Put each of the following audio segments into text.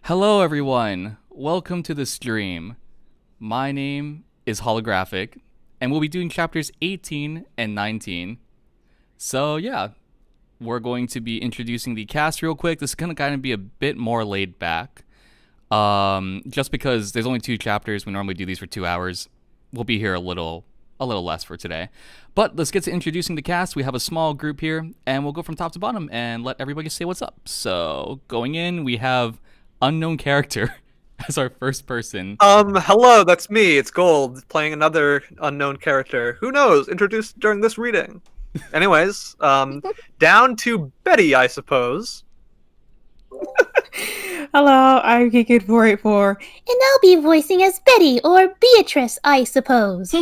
Hello everyone, welcome to the stream. My name is HollowGraphic, and we'll be doing chapters 18 and 19. So yeah, we're going to be introducing the cast real quick. This is going to kind of be a bit more laid back. Just because there's only 2 chapters, we normally do these for 2 hours. We'll be here a little less for today. But let's get to introducing the cast. We have a small group here, and we'll go from top to bottom and let everybody say what's up. So going in, we have unknown character as our first person. Hello, that's me. It's Gold, playing another unknown character. Who knows? Introduced during this reading. Anyways, down to Betty, I suppose. Hello, I'm Geekid484, and I'll be voicing as Betty or Beatrice, I suppose.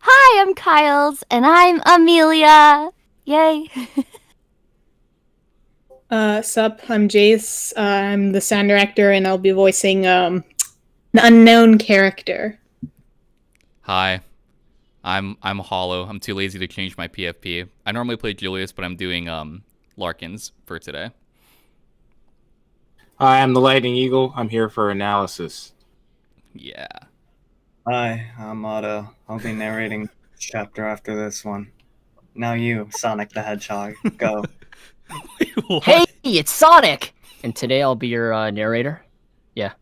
Hi, I'm Kyles, and I'm Amelia. Yay. Sup, I'm Jace. I'm the sound director, and I'll be voicing an unknown character. Hi, I'm Hollow. I'm too lazy to change my PFP. I normally play Julius, but I'm doing Larkins for today. Hi, I'm the LightningEagle. I'm here for analysis. Yeah. Hi, I'm Otto. I'll be narrating chapter after this one. Now you, Sonic the Hedgehog, go. Wait, Hey, it's Sonic! And today I'll be your narrator. Yeah.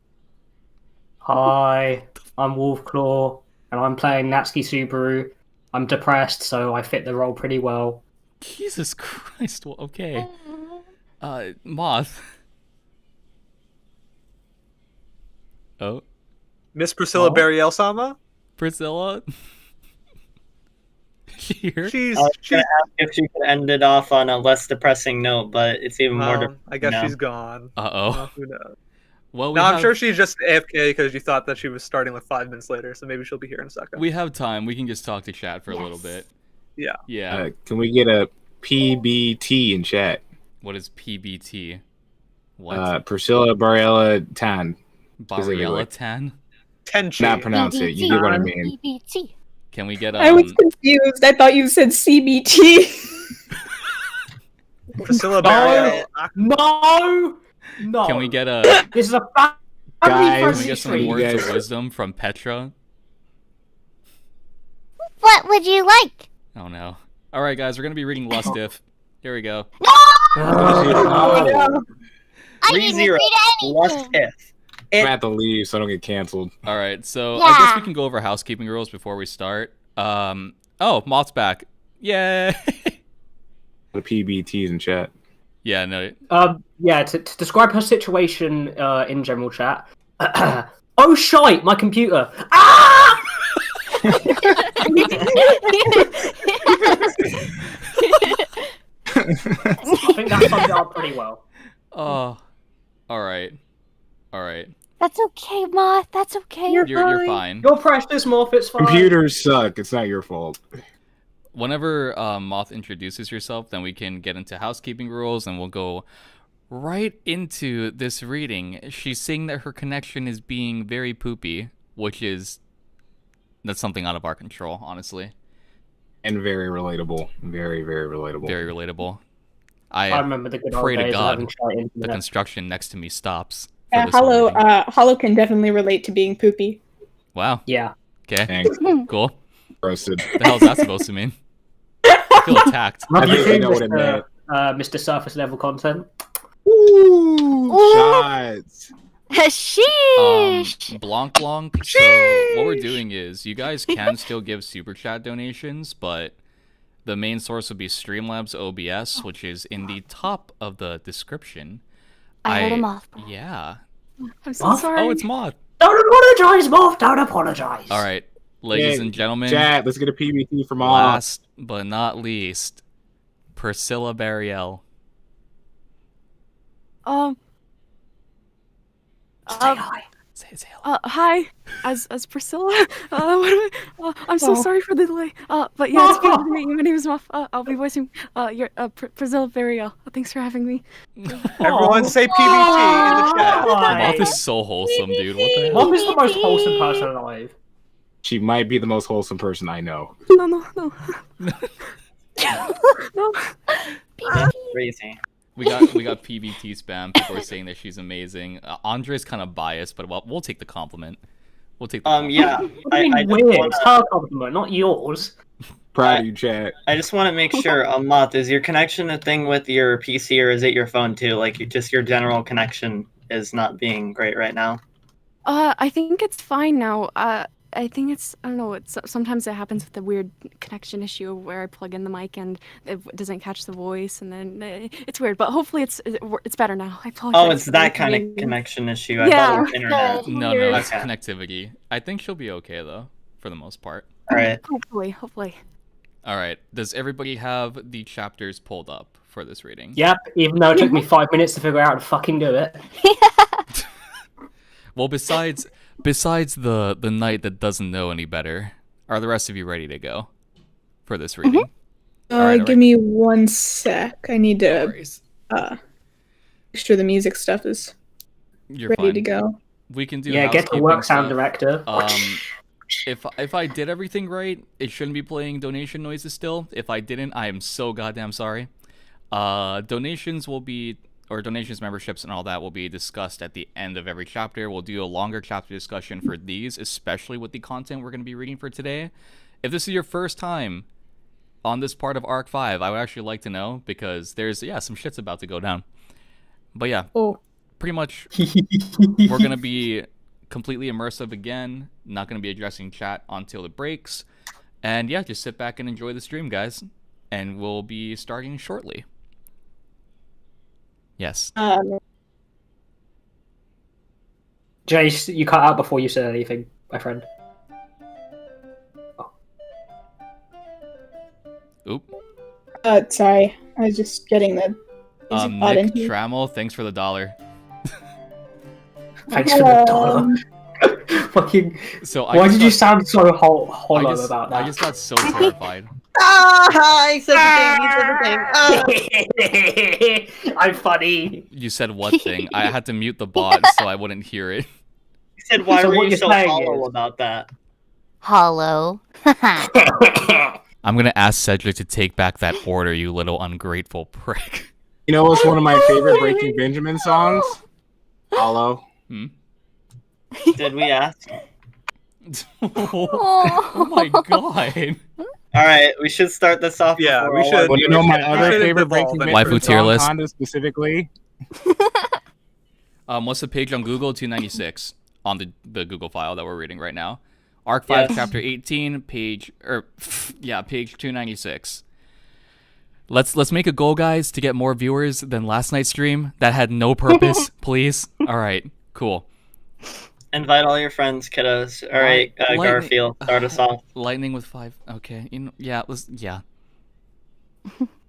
Hi, I'm WolfClaw, and I'm playing Natsuki Subaru. I'm depressed, so I fit the role pretty well. Jesus Christ. Well, okay. Moth. Oh, Miss Priscilla Oh. Barielle-sama? Priscilla. Here. She's I was gonna ask if she could end it off on a less depressing note, but it's even more depressing. I guess now. she's gone. Uh-oh. Who knows? Well, No, I'm sure she's just AFK because you thought that she was starting like 5 minutes later, so maybe she'll be here in a second. we have time. We can just talk to chat for a little bit. Yeah. Yeah. Can we get a PBT in chat? What is PBT? What? Priscilla Barielle Tan. Barielle Tan? Tenchi. Not pronounce it. You get what I mean. BBT. Can we get I was confused. I thought you said CBT. Priscilla Barielle. No! Can we get a This is a Guys, can we family-friendly get some stream. words guys- of wisdom from Petra? What would you like? Oh no. Alright guys, we're gonna be reading Lust If. Here we go. Oh, I didn't 3-0. read Lust anything. if. I have to leave so I don't get canceled. Alright, so I guess Yeah. we can go over housekeeping rules before we start. Oh, Moth's back. Yay! The PBTs in chat. Yeah, no. Yeah, to describe her situation in general chat. Oh, shite, my computer. Ah! I think that sums it up pretty well. Oh. Alright. Alright. That's okay, Moth. That's okay. You're fine. You're precious, Morph, it's fine. Computers suck. It's not your fault. Whenever Moth introduces herself, then we can get into housekeeping rules and we'll go right into this reading. She's saying that her connection is being very poopy, that's something out of our control, honestly. And very relatable. Very, very relatable. Very relatable. I remember the good old pray to days of God having shite the internet. construction next to me stops. for this Hollow, reading. Hollow can definitely relate to being poopy. Wow. Yeah. Okay. Thanks. Cool. Roasted. The hell is that supposed to mean? I feel attacked. I think You you know what it meant. Mr. Surface level content. Ooh, shots. Sheesh. Blanc Blanc. So what we're doing is you guys can still give super chat donations, but the main source would be Streamlabs OBS, which is in the top of the description. I heard a moth. Yeah. I'm so Moth? sorry. Oh, it's Moth. Don't apologize, Morph. Don't apologize. All right, ladies Yeah, and gentlemen. Chat, let's get a PBT from all. Last but not least, Priscilla Barielle. Say hi. Say hello. Hi, as Priscilla. I'm so sorry for the delay. But yeah, it's good to meet you. My name is Moth. I'll be voicing your Priscilla Barielle. Thanks for having me. Everyone say PBT in the chat. Moth is so wholesome, dude. What the hell? Morph is the most wholesome person alive. She might be the most wholesome person I know. No. No. That's crazy. We got PBT spam. People are saying that she's amazing. Andre's kind of biased, but we'll take the compliment. We'll take the compliment. Yeah. What do you mean weird? It's her compliment, not yours. Proud of you, chat. I just want to make sure, Moth, is your connection a thing with your PC or is it your phone too? Like, just your general connection is not being great right now? I think it's fine now. I think it's, I don't know, sometimes it happens with the weird connection issue where I plug in the mic and it doesn't catch the voice, and then it's weird, but hopefully it's better now. I apologize. Oh, it's that kind of connection issue. I thought it was internet. No, that's connectivity. I think she'll be okay, though, for the most part. All right. Hopefully. All right. Does everybody have the chapters pulled up for this reading? Yep, even though it took me 5 minutes to figure out how to fucking do it. Well, besides the knight that doesn't know any better, are the rest of you ready to go for this reading? Give me 1 sec. I need to make sure the music stuff is ready to go. We can do get to work, sound stuff. director. If I did everything right, it shouldn't be playing donation noises still. If I didn't, I am so goddamn sorry. Donations memberships and all that will be discussed at the end of every chapter. We'll do a longer chapter discussion for these, especially with the content we're going to be reading for today. If this is your first time on this part of Arc 5, I would actually like to know, because there's, some shit's about to go down. But yeah, pretty much we're going to be completely immersive again, not going to be addressing chat until it breaks. And yeah, just sit back and enjoy the stream, guys. And we'll be starting shortly. Yes. Jace, you cut out before you said anything, my friend. Oop. Sorry. I was just getting the music pod in Nick here. Trammell, thanks for the $1. Thanks for the $1. Fucking. So why did you sound so hollow about that? I just got so terrified. He said the thing. I'm funny. You said what thing? I had to mute the bot so I wouldn't hear it. He said, why So were what you you're so saying hollow is- about that? Hollow. I'm gonna ask Cedric to take back that order, you little ungrateful prick. You know what's one of my favorite Breaking Benjamin songs? Hollow. Did we ask? Oh my god. All right, we should start this off. Yeah, before we all should- our Well, you know my we other should favorite evolve Breaking it. Benjamin Waifu tier song, list. Kanda specifically. What's the page on Google? 296 on the Google file that we're reading right now. Arc 5, Yes. Chapter 18, page 296. Let's make a goal, guys, to get more viewers than last night's stream. That had no purpose, please. All right, cool. Invite all your friends, kiddos. All right, Lightning- Garfiel, start us off. Lightning with 5. Okay,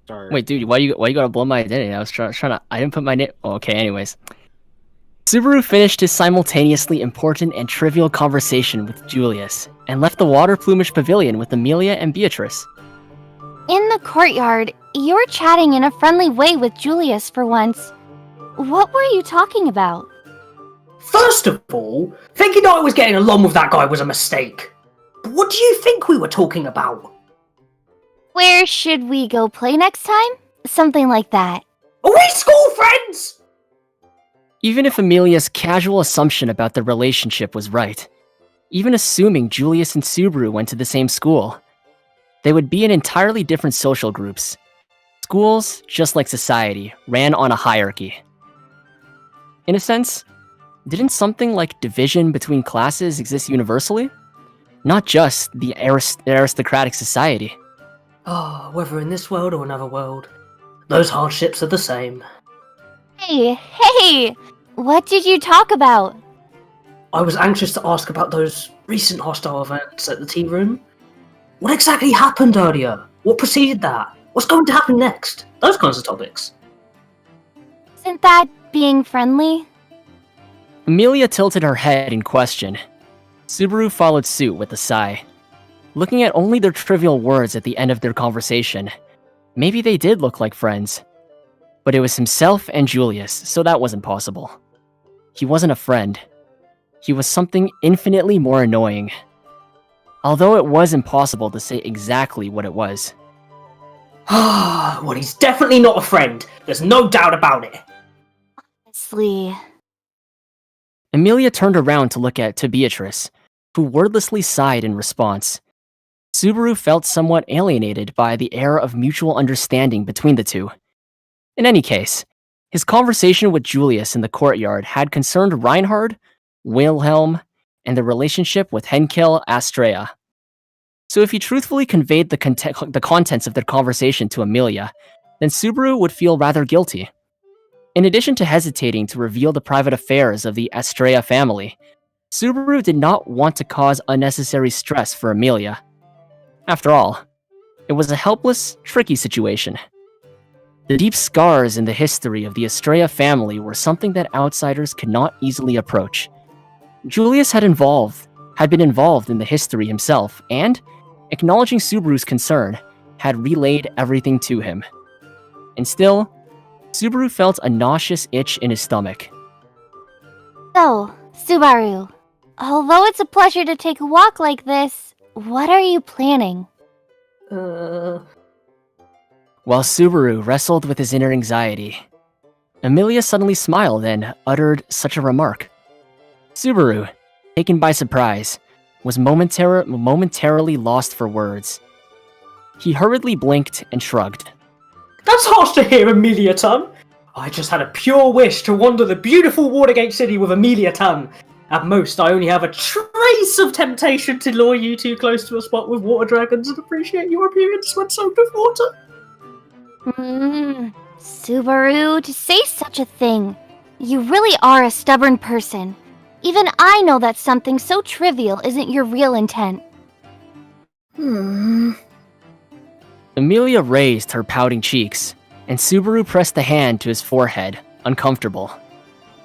Sorry. Wait, dude, why you gotta blow my identity? I was trying to. I didn't put my name. Oh, okay, anyways. Subaru finished his simultaneously important and trivial conversation with Julius and left the water plumage pavilion with Amelia and Beatrice. In the courtyard, you were chatting in a friendly way with Julius for once. What were you talking about? First of all, thinking I was getting along with that guy was a mistake. But what do you think we were talking about? Where should we go play next time? Something like that. Are we school friends? Even if Amelia's casual assumption about their relationship was right, even assuming Julius and Subaru went to the same school, they would be in entirely different social groups. Schools, just like society, ran on a hierarchy. In a sense, didn't something like division between classes exist universally? Not just the aristocratic society. Oh, whether in this world or another world, those hardships are the same. Hey! What did you talk about? I was anxious to ask about those recent hostile events at the tea room. What exactly happened earlier? What preceded that? What's going to happen next? Those kinds of topics. Isn't that being friendly? Amelia tilted her head in question. Subaru followed suit with a sigh. Looking at only their trivial words at the end of their conversation, maybe they did look like friends. But it was himself and Julius, so that wasn't possible. He wasn't a friend. He was something infinitely more annoying. Although it was impossible to say exactly what it was. Well, he's definitely not a friend. There's no doubt about it. Honestly. Amelia turned around to look to Beatrice, who wordlessly sighed in response. Subaru felt somewhat alienated by the air of mutual understanding between the two. In any case, his conversation with Julius in the courtyard had concerned Reinhard, Wilhelm, and the relationship with Heinkel Astrea. So if he truthfully conveyed the contents of their conversation to Amelia, then Subaru would feel rather guilty. In addition to hesitating to reveal the private affairs of the Astrea family, Subaru did not want to cause unnecessary stress for Amelia. After all, it was a helpless, tricky situation. The deep scars in the history of the Astrea family were something that outsiders could not easily approach. Julius had been involved in the history himself, and, acknowledging Subaru's concern, had relayed everything to him. And still, Subaru felt a nauseous itch in his stomach. So, Subaru, although it's a pleasure to take a walk like this, what are you planning? While Subaru wrestled with his inner anxiety, Amelia suddenly smiled and uttered such a remark. Subaru, taken by surprise, was momentarily lost for words. He hurriedly blinked and shrugged. That's harsh to hear, Amelia-tan. I just had a pure wish to wander the beautiful Watergate City with Amelia-tan. At most, I only have a trace of temptation to lure you too close to a spot with water dragons and appreciate your appearance when soaked with water. Subaru, to say such a thing. You really are a stubborn person. Even I know that something so trivial isn't your real intent. Amelia raised her pouting cheeks, and Subaru pressed a hand to his forehead, uncomfortable.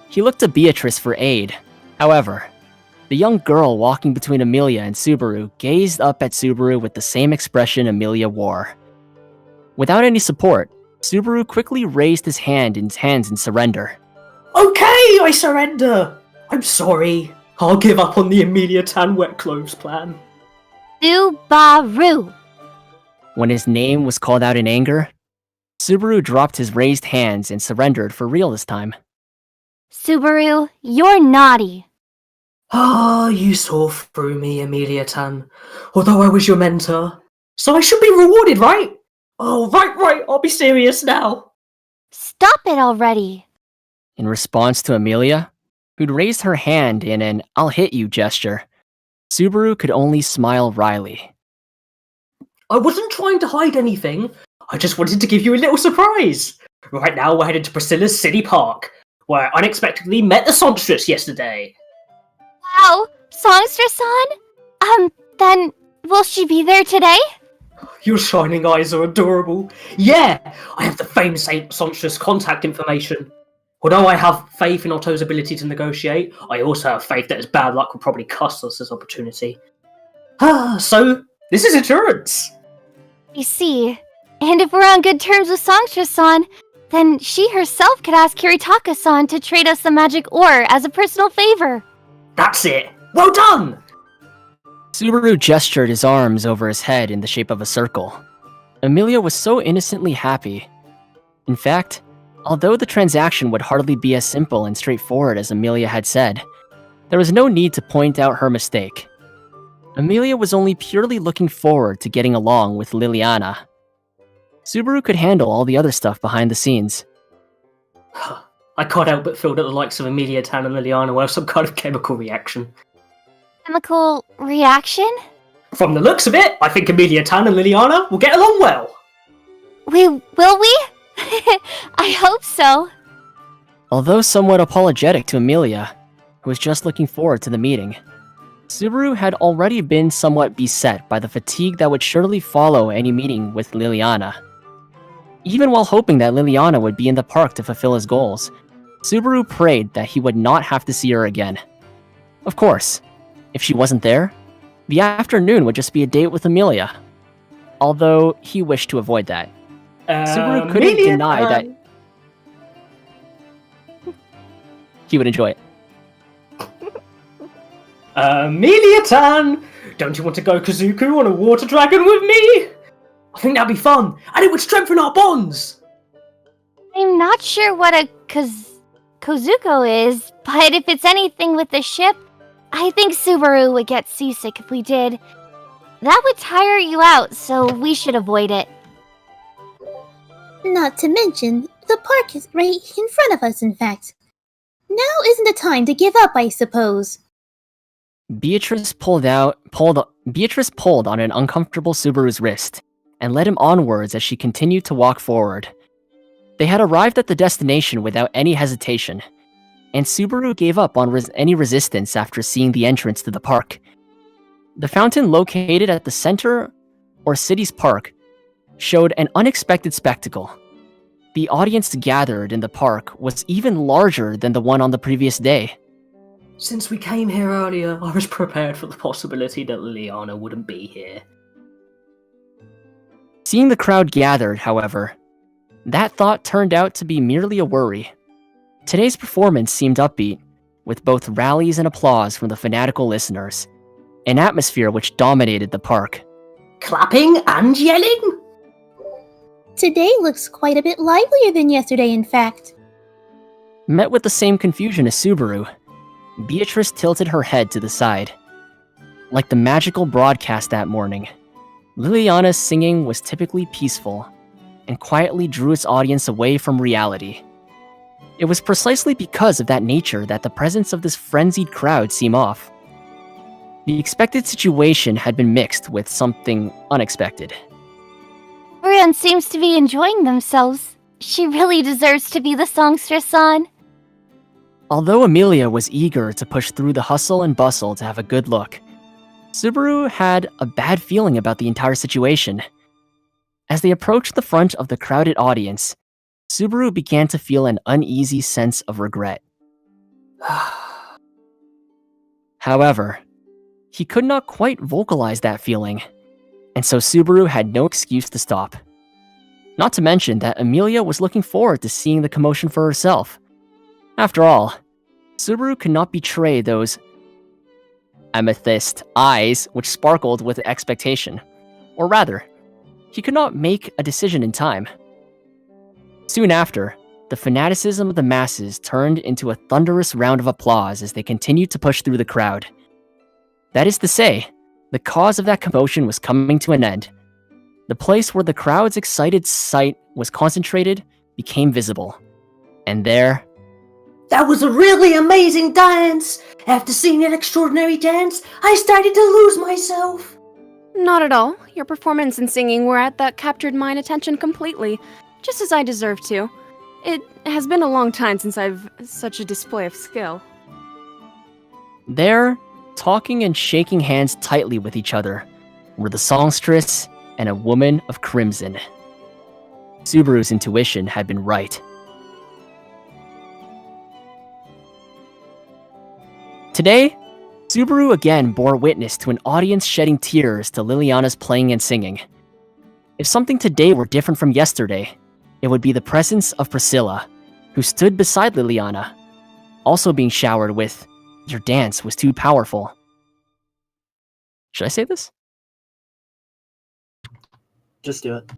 He looked to Beatrice for aid. However, the young girl walking between Amelia and Subaru gazed up at Subaru with the same expression Amelia wore. Without any support, Subaru quickly raised his hands in surrender. Okay, I surrender! I'm sorry. I'll give up on the Amelia-tan wet clothes plan. Subaru! When his name was called out in anger, Subaru dropped his raised hands and surrendered for real this time. Subaru, you're naughty. You saw through me, Amelia-tan. Although I was your mentor. So I should be rewarded, right? Oh, right, I'll be serious now. Stop it already. In response to Amelia, who'd raised her hand in an "I'll hit you" gesture, Subaru could only smile wryly. I wasn't trying to hide anything. I just wanted to give you a little surprise. Right now we're headed to Priscilla's City Park, where I unexpectedly met the songstress yesterday. Wow, Songstress-san? Then will she be there today? Your shining eyes are adorable. Yeah, I have the famous songstress contact information. Although I have faith in Otto's ability to negotiate, I also have faith that his bad luck will probably cost us this opportunity. So, this is insurance. I see. And if we're on good terms with Songstress-san, then she herself could ask Kiritaka-san to trade us the magic ore as a personal favor. That's it. Well done! Subaru gestured his arms over his head in the shape of a circle. Amelia was so innocently happy. In fact, although the transaction would hardly be as simple and straightforward as Amelia had said, there was no need to point out her mistake. Amelia was only purely looking forward to getting along with Liliana. Subaru could handle all the other stuff behind the scenes. I can't help but feel that the likes of Amelia-tan and Liliana will have some kind of chemical reaction. Chemical reaction? From the looks of it, I think Amelia-tan and Liliana will get along well. Will we? I hope so. Although somewhat apologetic to Amelia, who was just looking forward to the meeting, Subaru had already been somewhat beset by the fatigue that would surely follow any meeting with Liliana. Even while hoping that Liliana would be in the park to fulfill his goals, Subaru prayed that he would not have to see her again. Of course, if she wasn't there, the afternoon would just be a date with Amelia. Although he wished to avoid that. Subaru couldn't deny that he would enjoy it. Amelia-tan, don't you want to go Kazuku on a water dragon with me? I think that'd be fun, and it would strengthen our bonds. I'm not sure what a Kozuko is, but if it's anything with the ship, I think Subaru would get seasick if we did. That would tire you out, so we should avoid it. Not to mention, the park is right in front of us, in fact. Now isn't the time to give up, I suppose. Beatrice pulled on an uncomfortable Subaru's wrist and led him onwards as she continued to walk forward. They had arrived at the destination without any hesitation, and Subaru gave up on any resistance after seeing the entrance to the park. The fountain located at the center or city's park showed an unexpected spectacle. The audience gathered in the park was even larger than the one on the previous day. Since we came here earlier, I was prepared for the possibility that Liliana wouldn't be here. Seeing the crowd gathered, however, that thought turned out to be merely a worry. Today's performance seemed upbeat, with both rallies and applause from the fanatical listeners, an atmosphere which dominated the park. Clapping and yelling? Today looks quite a bit livelier than yesterday, in fact. Met with the same confusion as Subaru, Beatrice tilted her head to the side. Like the magical broadcast that morning, Liliana's singing was typically peaceful and quietly drew its audience away from reality. It was precisely because of that nature that the presence of this frenzied crowd seemed off. The expected situation had been mixed with something unexpected. Everyone seems to be enjoying themselves. She really deserves to be the songstress-on. Although Amelia was eager to push through the hustle and bustle to have a good look, Subaru had a bad feeling about the entire situation. As they approached the front of the crowded audience, Subaru began to feel an uneasy sense of regret. However, he could not quite vocalize that feeling, and so Subaru had no excuse to stop. Not to mention that Amelia was looking forward to seeing the commotion for herself. After all, Subaru could not betray those amethyst eyes which sparkled with expectation. Or rather, he could not make a decision in time. Soon after, the fanaticism of the masses turned into a thunderous round of applause as they continued to push through the crowd. That is to say, the cause of that commotion was coming to an end. The place where the crowd's excited sight was concentrated became visible. And there... That was a really amazing dance! After seeing that extraordinary dance, I started to lose myself! Not at all. Your performance and singing were at that captured my attention completely, just as I deserve to. It has been a long time since I've such a display of skill. There, talking and shaking hands tightly with each other, were the songstress and a woman of crimson. Subaru's intuition had been right. Today, Subaru again bore witness to an audience shedding tears to Liliana's playing and singing. If something today were different from yesterday, it would be the presence of Priscilla, who stood beside Liliana, also being showered with, "Your dance was too powerful." Should I say this? Just do it.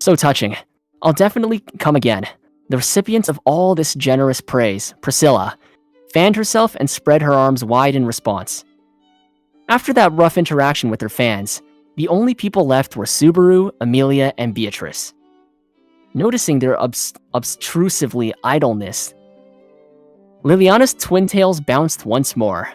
So touching. I'll definitely come again. The recipient of all this generous praise, Priscilla, fanned herself and spread her arms wide in response. After that rough interaction with her fans, the only people left were Subaru, Amelia, and Beatrice. Noticing their obtrusively idleness, Liliana's twin tails bounced once more.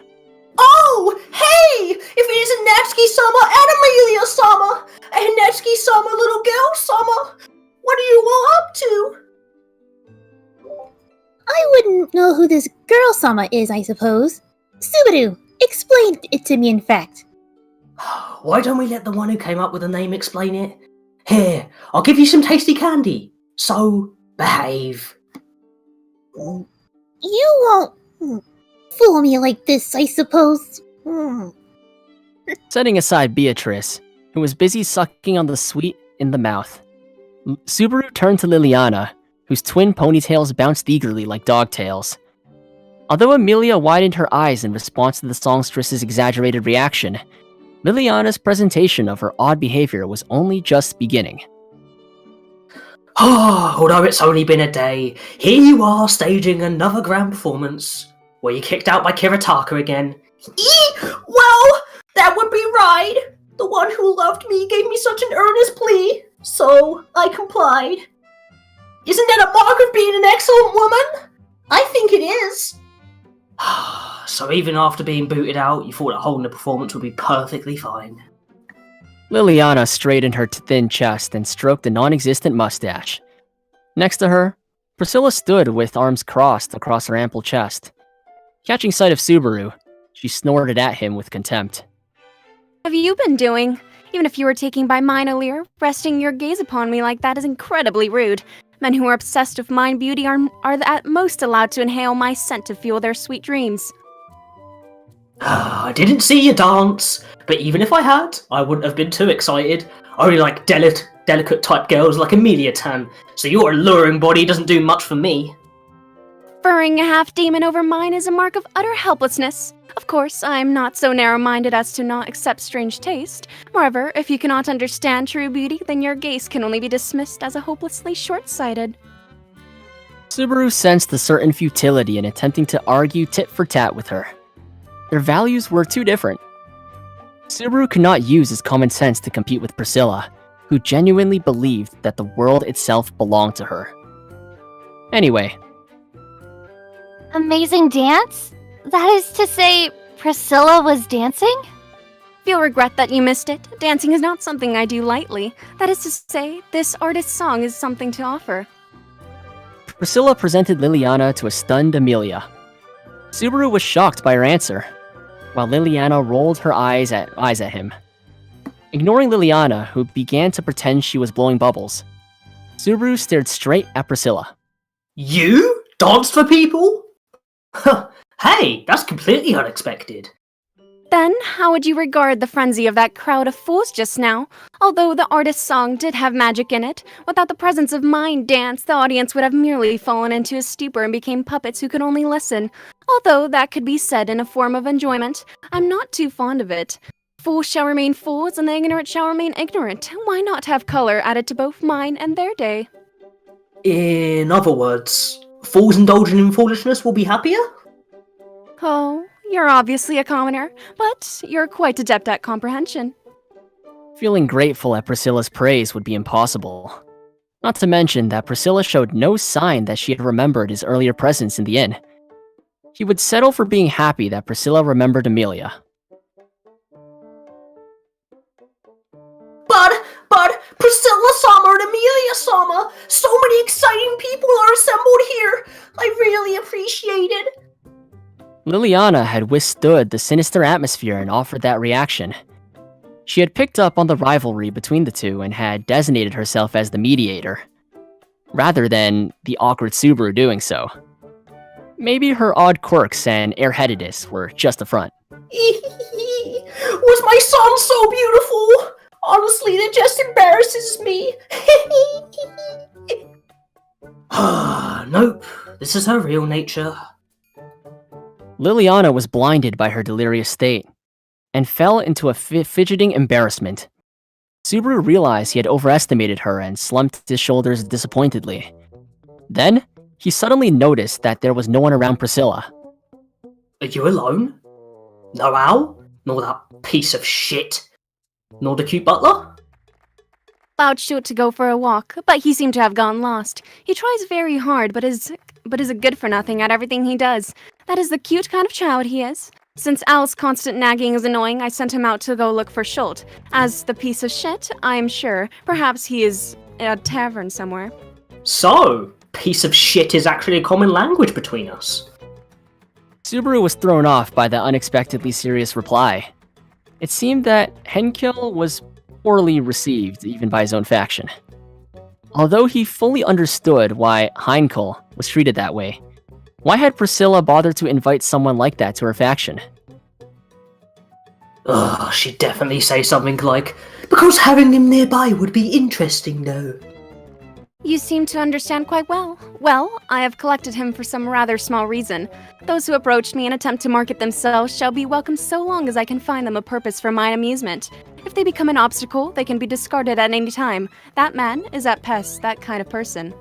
Oh, hey! If it isn't Natsuki-sama and Amelia-sama! And Natsuki-sama, little girl-sama! What are you all up to? I wouldn't know who this girl-sama is, I suppose. Subaru, explain it to me, in fact. Why don't we let the one who came up with the name explain it? Here, I'll give you some tasty candy. So, behave. You won't fool me like this, I suppose. Setting aside Beatrice, who was busy sucking on the sweet in the mouth, Subaru turned to Liliana, whose twin ponytails bounced eagerly like dog tails. Although Amelia widened her eyes in response to the songstress's exaggerated reaction, Liliana's presentation of her odd behavior was only just beginning. Although it's only been a day, here you are staging another grand performance. Were you kicked out by Kiritaka again? Well, that would be right. The one who loved me gave me such an earnest plea, so I complied. Isn't that a mark of being an excellent woman? I think it is. So even after being booted out, you thought that holding the performance would be perfectly fine. Liliana straightened her thin chest and stroked a non-existent mustache. Next to her, Priscilla stood with arms crossed across her ample chest. Catching sight of Subaru, she snorted at him with contempt. Have you been doing? Even if you were taking by mine earlier, resting your gaze upon me like that is incredibly rude. Men who are obsessed with mine beauty are at most allowed to inhale my scent to fuel their sweet dreams. I didn't see you dance, but even if I had, I wouldn't have been too excited. I only like delicate type girls like Amelia Tan, so your alluring body doesn't do much for me. Furring a half-demon over mine is a mark of utter helplessness. Of course, I'm not so narrow-minded as to not accept strange taste. Moreover, if you cannot understand true beauty, then your gaze can only be dismissed as a hopelessly short-sighted. Subaru sensed a certain futility in attempting to argue tit-for-tat with her. Their values were too different. Subaru could not use his common sense to compete with Priscilla, who genuinely believed that the world itself belonged to her. Anyway. Amazing dance? That is to say, Priscilla was dancing? Feel regret that you missed it. Dancing is not something I do lightly. That is to say, this artist's song is something to offer. Priscilla presented Liliana to a stunned Amelia. Subaru was shocked by her answer, while Liliana rolled her eyes at him. Ignoring Liliana, who began to pretend she was blowing bubbles, Subaru stared straight at Priscilla. You? Danced for people? Hey, that's completely unexpected. Then, how would you regard the frenzy of that crowd of fools just now? Although the artist's song did have magic in it, without the presence of mind dance, the audience would have merely fallen into a stupor and became puppets who could only listen. Although that could be said in a form of enjoyment, I'm not too fond of it. Fools shall remain fools, and the ignorant shall remain ignorant. Why not have color added to both mine and their day? In other words, fools indulging in foolishness will be happier? Oh, you're obviously a commoner, but you're quite adept at comprehension. Feeling grateful at Priscilla's praise would be impossible. Not to mention that Priscilla showed no sign that she had remembered his earlier presence in the inn. He would settle for being happy that Priscilla remembered Amelia. But Priscilla Sama and Amelia Sama! So many exciting people are assembled here! I really appreciate it! Liliana had withstood the sinister atmosphere and offered that reaction. She had picked up on the rivalry between the two and had designated herself as the mediator, rather than the awkward Subaru doing so. Maybe her odd quirks and airheadedness were just a front. Was my song so beautiful? Honestly, that just embarrasses me. Nope, this is her real nature. Liliana was blinded by her delirious state, and fell into a fidgeting embarrassment. Subaru realized he had overestimated her and slumped his shoulders disappointedly. Then, he suddenly noticed that there was no one around Priscilla. Are you alone? No Al? Nor that piece of shit? Nor the cute butler? Allowed Shoot to go for a walk, but he seemed to have gone lost. He tries very hard, but is a good-for-nothing at everything he does. That is the cute kind of child he is. Since Al's constant nagging is annoying, I sent him out to go look for Schult. As the piece of shit, I'm sure. Perhaps he is at a tavern somewhere. So, piece of shit is actually a common language between us. Subaru was thrown off by the unexpectedly serious reply. It seemed that Heinkel was poorly received, even by his own faction. Although he fully understood why Heinkel was treated that way, why had Priscilla bothered to invite someone like that to her faction? She'd definitely say something like, because having him nearby would be interesting though. You seem to understand quite well. Well, I have collected him for some rather small reason. Those who approach me and attempt to market themselves shall be welcome so long as I can find them a purpose for mine amusement. If they become an obstacle, they can be discarded at any time. That man is at best that kind of person.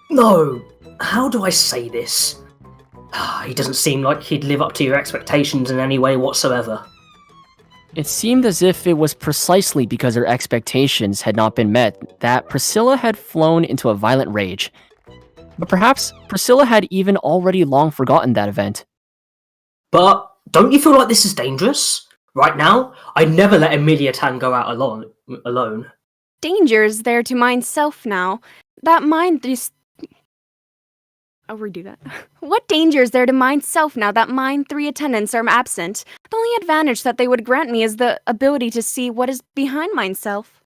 No, how do I say this? He doesn't seem like he'd live up to your expectations in any way whatsoever. It seemed as if it was precisely because her expectations had not been met that Priscilla had flown into a violent rage. But perhaps Priscilla had even already long forgotten that event. But don't you feel like this is dangerous? Right now, I never let Emilia Tan go out alone. Danger's there to mind self now. That mind just... I'll redo that. What danger is there to mind self now that mine 3 attendants are absent? The only advantage that they would grant me is the ability to see what is behind mine self.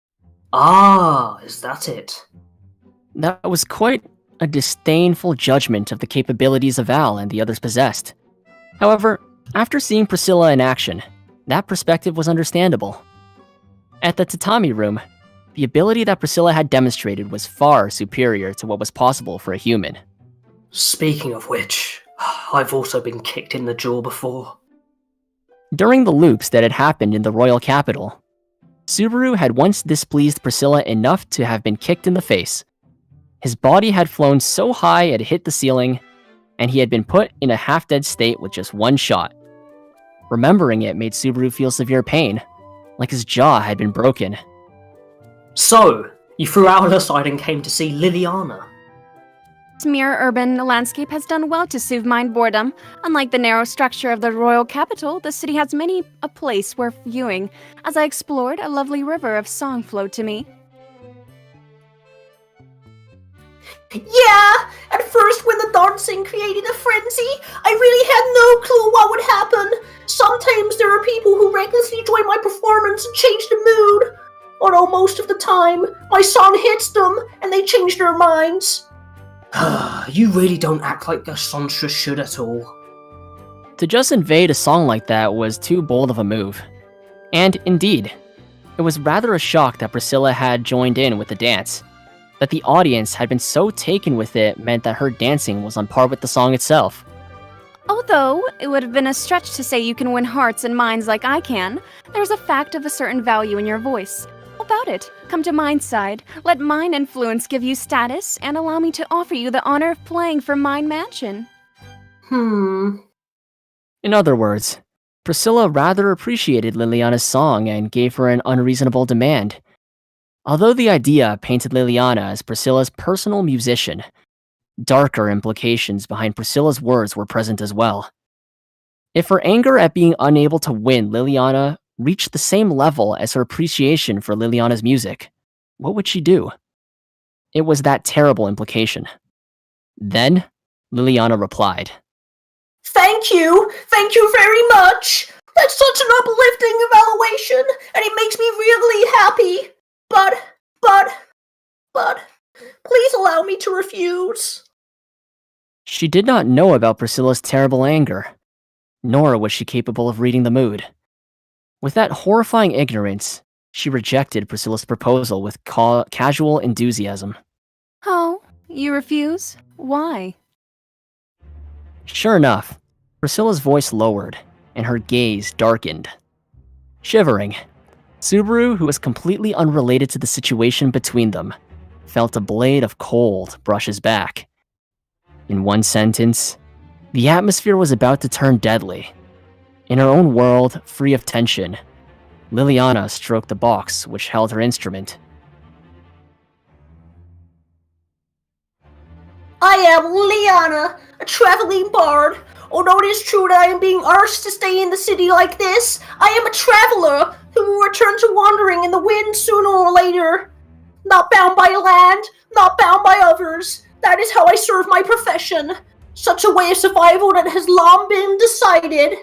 Ah, is that it? That was quite a disdainful judgment of the capabilities of Al and the others possessed. However, after seeing Priscilla in action, that perspective was understandable. At the tatami room, the ability that Priscilla had demonstrated was far superior to what was possible for a human. Speaking of which, I've also been kicked in the jaw before. During the loops that had happened in the royal capital, Subaru had once displeased Priscilla enough to have been kicked in the face. His body had flown so high it hit the ceiling, and he had been put in a half-dead state with just one shot. Remembering it made Subaru feel severe pain, like his jaw had been broken. So, you threw Owl aside and came to see Liliana. This mere urban landscape has done well to soothe mind boredom. Unlike the narrow structure of the royal capital, the city has many a place worth viewing. As I explored, a lovely river of song flowed to me. Yeah, at first when the dancing created a frenzy, I really had no clue what would happen. Sometimes there are people who recklessly join my performance and change the mood. Although most of the time, my song hits them and they change their minds. You really don't act like a songstress should at all. To just invade a song like that was too bold of a move. And indeed, it was rather a shock that Priscilla had joined in with the dance. That the audience had been so taken with it meant that her dancing was on par with the song itself. Although it would have been a stretch to say you can win hearts and minds like I can, there's a fact of a certain value in your voice. How about it? Come to mine side, let mine influence give you status, and allow me to offer you the honor of playing for mine mansion. In other words, Priscilla rather appreciated Liliana's song and gave her an unreasonable demand. Although the idea painted Liliana as Priscilla's personal musician, darker implications behind Priscilla's words were present as well. If her anger at being unable to win Liliana reached the same level as her appreciation for Liliana's music, what would she do? It was that terrible implication. Then, Liliana replied. Thank you very much. That's such an uplifting evaluation, and it makes me really happy. But, please allow me to refuse. She did not know about Priscilla's terrible anger, nor was she capable of reading the mood. With that horrifying ignorance, she rejected Priscilla's proposal with casual enthusiasm. Oh, you refuse? Why? Sure enough, Priscilla's voice lowered, and her gaze darkened. Shivering, Subaru, who was completely unrelated to the situation between them, felt a blade of cold brush his back. In one sentence, the atmosphere was about to turn deadly. In her own world, free of tension, Liliana stroked the box which held her instrument. I am Liliana, a traveling bard. Although it is true that I am being asked to stay in the city like this, I am a traveler who will return to wandering in the wind sooner or later. Not bound by land, not bound by others. That is how I serve my profession. Such a way of survival that has long been decided.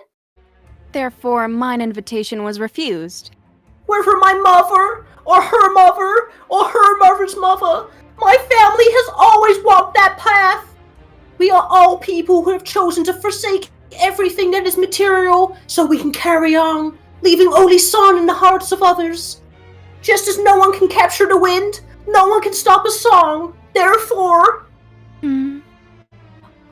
Therefore, mine invitation was refused. Whether my mother, or her mother's mother, my family has always walked that path. We are all people who have chosen to forsake everything that is material so we can carry on, leaving only song in the hearts of others. Just as no one can capture the wind, no one can stop a song. Therefore,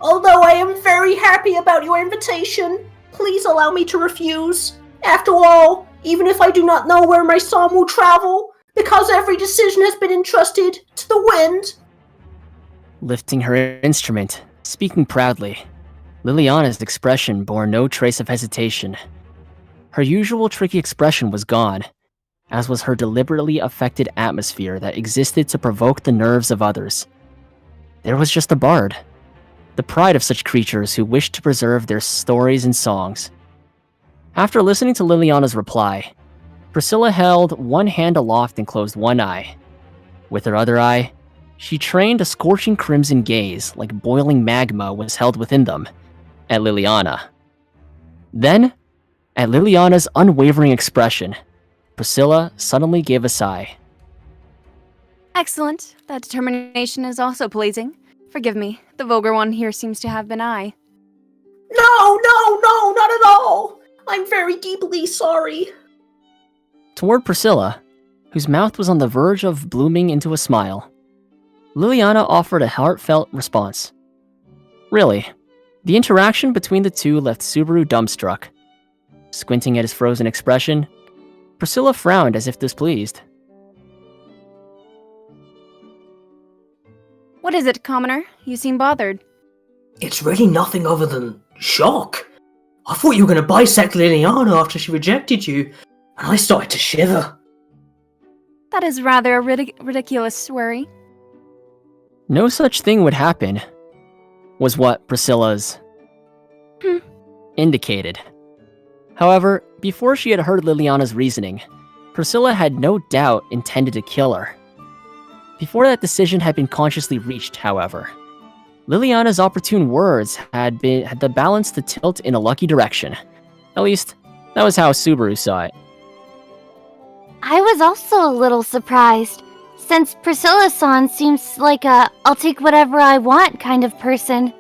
although I am very happy about your invitation, please allow me to refuse. After all, even if I do not know where my psalm will travel, because every decision has been entrusted to the wind. Lifting her instrument, speaking proudly, Liliana's expression bore no trace of hesitation. Her usual tricky expression was gone, as was her deliberately affected atmosphere that existed to provoke the nerves of others. There was just a bard, the pride of such creatures who wished to preserve their stories and songs. After listening to Liliana's reply, Priscilla held one hand aloft and closed one eye. With her other eye, she trained a scorching crimson gaze like boiling magma was held within them, at Liliana. Then, at Liliana's unwavering expression, Priscilla suddenly gave a sigh. Excellent. That determination is also pleasing. Forgive me, the vulgar one here seems to have been I. No, not at all. I'm very deeply sorry. Toward Priscilla, whose mouth was on the verge of blooming into a smile, Liliana offered a heartfelt response. Really, the interaction between the two left Subaru dumbstruck. Squinting at his frozen expression, Priscilla frowned as if displeased. What is it, commoner? You seem bothered. It's really nothing other than shock. I thought you were going to bisect Liliana after she rejected you, and I started to shiver. That is rather a ridiculous worry. No such thing would happen, was what Priscilla's indicated. However, before she had heard Liliana's reasoning, Priscilla had no doubt intended to kill her. Before that decision had been consciously reached, however, Liliana's opportune words had the balance to tilt in a lucky direction. At least, that was how Subaru saw it. I was also a little surprised, since Priscilla-san seems like a I'll take whatever I want kind of person.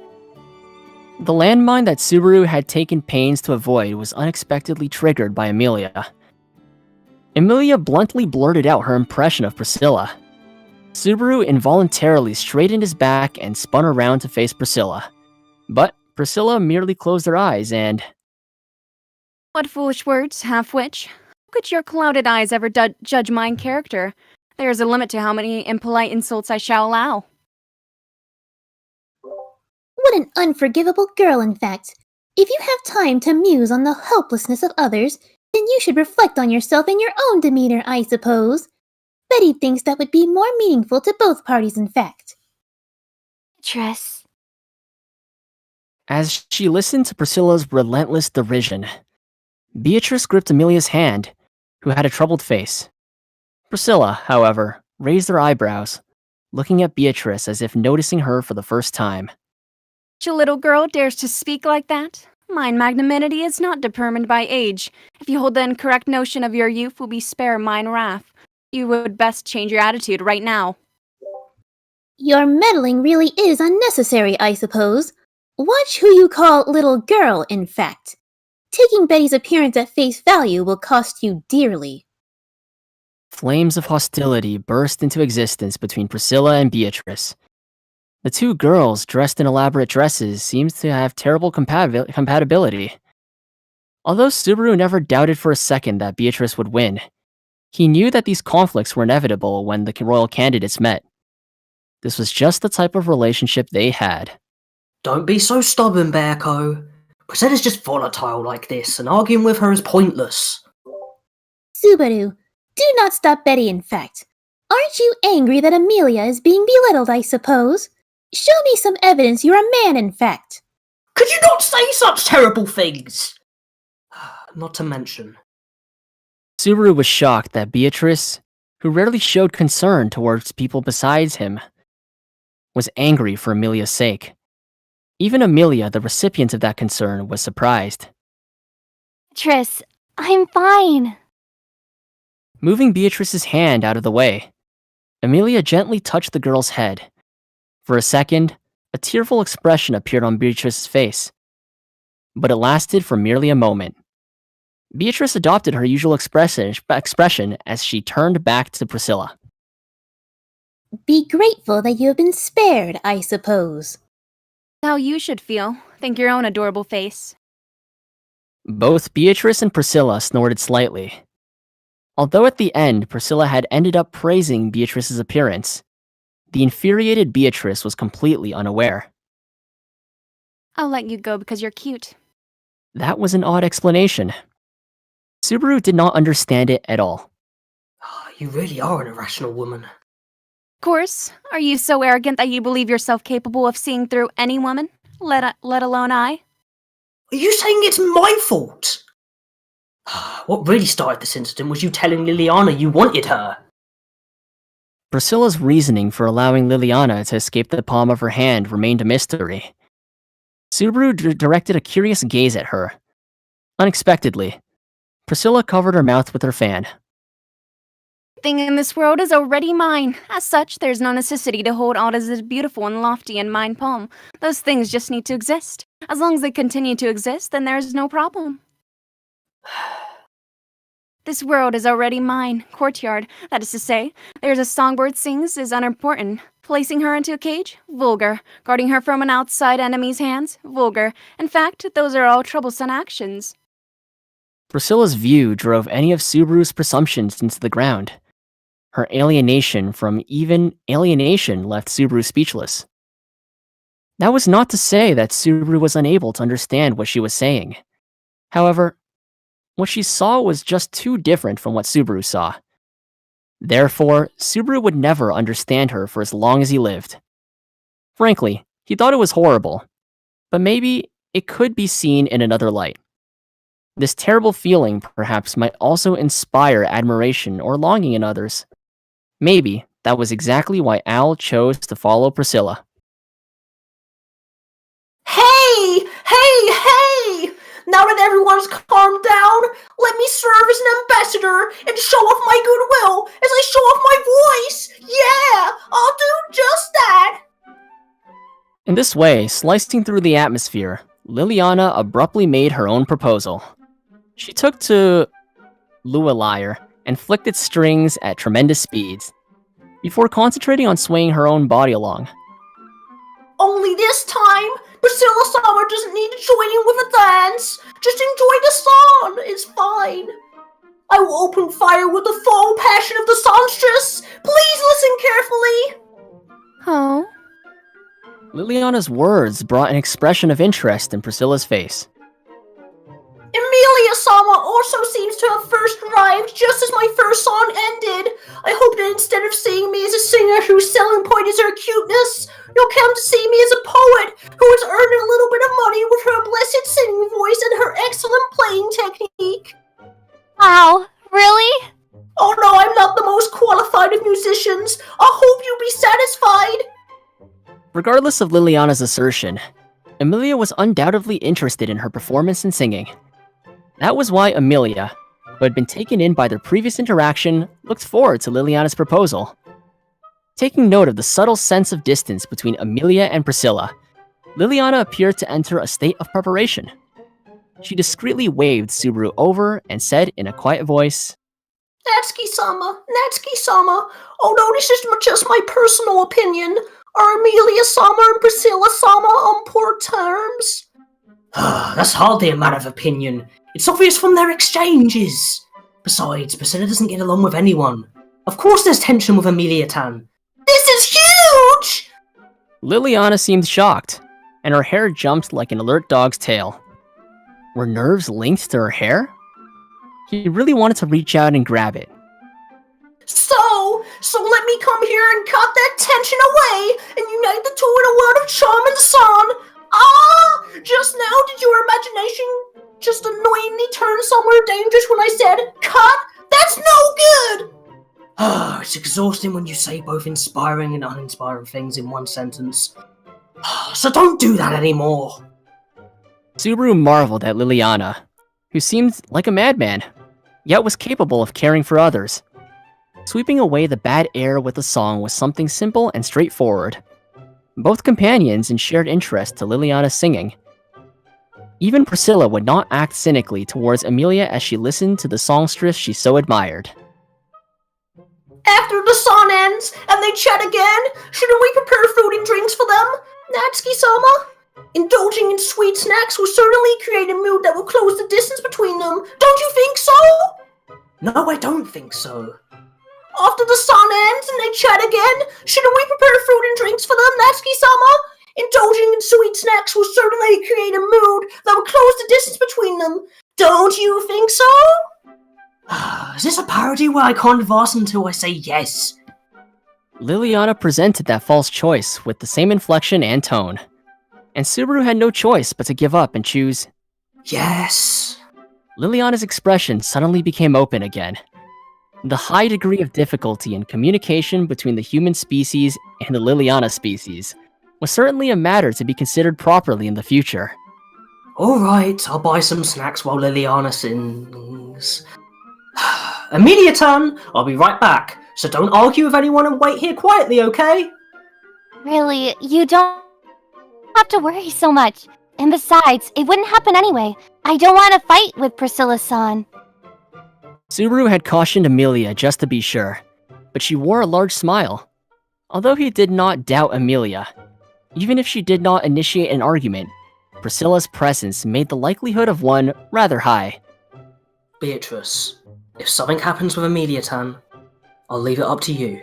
The landmine that Subaru had taken pains to avoid was unexpectedly triggered by Amelia. Amelia bluntly blurted out her impression of Priscilla. Subaru involuntarily straightened his back and spun around to face Priscilla. But Priscilla merely closed her eyes and... What foolish words, half-witch. How could your clouded eyes ever judge mine character? There is a limit to how many impolite insults I shall allow. What an unforgivable girl, in fact. If you have time to muse on the helplessness of others, then you should reflect on yourself and your own demeanor, I suppose. Betty thinks that would be more meaningful to both parties, in fact. Beatrice. As she listened to Priscilla's relentless derision, Beatrice gripped Amelia's hand, who had a troubled face. Priscilla, however, raised her eyebrows, looking at Beatrice as if noticing her for the first time. Such a little girl dares to speak like that? Mine magnanimity is not determined by age. If you hold the incorrect notion of your youth will be spare mine wrath. You would best change your attitude right now. Your meddling really is unnecessary, I suppose. Watch who you call little girl, in fact. Taking Betty's appearance at face value will cost you dearly. Flames of hostility burst into existence between Priscilla and Beatrice. The two girls, dressed in elaborate dresses, seemed to have terrible compatibility. Although Subaru never doubted for a second that Beatrice would win, he knew that these conflicts were inevitable when the royal candidates met. This was just the type of relationship they had. Don't be so stubborn, Bearco. Priscilla's just volatile like this, and arguing with her is pointless. Subaru, do not stop Betty, in fact. Aren't you angry that Amelia is being belittled, I suppose? Show me some evidence you're a man, in fact. Could you not say such terrible things? Not to mention. Subaru was shocked that Beatrice, who rarely showed concern towards people besides him, was angry for Amelia's sake. Even Amelia, the recipient of that concern, was surprised. Beatrice, I'm fine. Moving Beatrice's hand out of the way, Amelia gently touched the girl's head. For a second, a tearful expression appeared on Beatrice's face, but it lasted for merely a moment. Beatrice adopted her usual expression as she turned back to Priscilla. Be grateful that you have been spared, I suppose. How you should feel. Think your own adorable face. Both Beatrice and Priscilla snorted slightly. Although at the end, Priscilla had ended up praising Beatrice's appearance, the infuriated Beatrice was completely unaware. I'll let you go because you're cute. That was an odd explanation. Subaru did not understand it at all. You really are an irrational woman. Of course. Are you so arrogant that you believe yourself capable of seeing through any woman? Let alone I? Are you saying it's my fault? What really started this incident was you telling Liliana you wanted her. Priscilla's reasoning for allowing Liliana to escape the palm of her hand remained a mystery. Subaru directed a curious gaze at her. Unexpectedly, Priscilla covered her mouth with her fan. Everything in this world is already mine. As such, there's no necessity to hold all as beautiful and lofty in mine palm. Those things just need to exist. As long as they continue to exist, then there's no problem. This world is already mine. Courtyard, that is to say. There's a songbird sings is unimportant. Placing her into a cage? Vulgar. Guarding her from an outside enemy's hands? Vulgar. In fact, those are all troublesome actions. Priscilla's view drove any of Subaru's presumptions into the ground. Her alienation from even alienation left Subaru speechless. That was not to say that Subaru was unable to understand what she was saying. However, what she saw was just too different from what Subaru saw. Therefore, Subaru would never understand her for as long as he lived. Frankly, he thought it was horrible, but maybe it could be seen in another light. This terrible feeling perhaps might also inspire admiration or longing in others. Maybe that was exactly why Al chose to follow Priscilla. Hey! Now that everyone's calmed down, let me serve as an ambassador and show off my goodwill as I show off my voice! Yeah! I'll do just that! In this way, slicing through the atmosphere, Liliana abruptly made her own proposal. She took to Lualyre and flicked its strings at tremendous speeds, before concentrating on swaying her own body along. Only this time, Priscilla Summer doesn't need to join in with a dance. Just enjoy the song. It's fine. I will open fire with the full passion of the songstress. Please listen carefully. Oh? Liliana's words brought an expression of interest in Priscilla's face. Emilia Sama also seems to have first arrived just as my first song ended. I hope that instead of seeing me as a singer whose selling point is her cuteness, you'll come to see me as a poet who has earned a little bit of money with her blessed singing voice and her excellent playing technique. Wow, really? Oh no, I'm not the most qualified of musicians. I hope you'll be satisfied. Regardless of Liliana's assertion, Emilia was undoubtedly interested in her performance and singing. That was why Emilia, who had been taken in by their previous interaction, looked forward to Liliana's proposal. Taking note of the subtle sense of distance between Emilia and Priscilla, Liliana appeared to enter a state of preparation. She discreetly waved Subaru over and said in a quiet voice, Natsuki-sama. Oh no, this is just my personal opinion. Are Emilia-sama and Priscilla-sama on poor terms? That's hardly a matter of opinion. It's obvious from their exchanges. Besides, Priscilla doesn't get along with anyone. Of course there's tension with Emilia-tan. This is huge! Liliana seemed shocked, and her hair jumped like an alert dog's tail. Were nerves linked to her hair? He really wanted to reach out and grab it. So let me come here and cut that tension away and unite the two in a world of charm and song. Just now did your imagination just annoyingly turn somewhere dangerous when I said cut? That's no good! It's exhausting when you say both inspiring and uninspiring things in one sentence. So don't do that anymore. Subaru marveled at Liliana, who seemed like a madman, yet was capable of caring for others. Sweeping away the bad air with the song was something simple and straightforward. Both companions shared interest to Liliana's singing. Even Priscilla would not act cynically towards Emilia as she listened to the songstress she so admired. After the sun ends and they chat again, shouldn't we prepare food and drinks for them? Natsuki-sama? Indulging in sweet snacks will certainly create a mood that will close the distance between them. Don't you think so? No, I don't think so. After the sun ends and they chat again, shouldn't we prepare food and drinks for them, Natsuki-sama? Indulging in sweet snacks will certainly create a mood that will close the distance between them. Don't you think so? Is this a parody where I can't advance until I say yes? Liliana presented that false choice with the same inflection and tone. And Subaru had no choice but to give up and choose yes. Liliana's expression suddenly became open again. The high degree of difficulty in communication between the human species and the Liliana species was certainly a matter to be considered properly in the future. Alright, I'll buy some snacks while Liliana sings. Amelia-tan, I'll be right back, so don't argue with anyone and wait here quietly, okay? Really, you don't have to worry so much. And besides, it wouldn't happen anyway. I don't want to fight with Priscilla-san. Subaru had cautioned Amelia just to be sure, but she wore a large smile. Although he did not doubt Amelia, even if she did not initiate an argument, Priscilla's presence made the likelihood of one rather high. Beatrice, if something happens with Amelia-tan, I'll leave it up to you.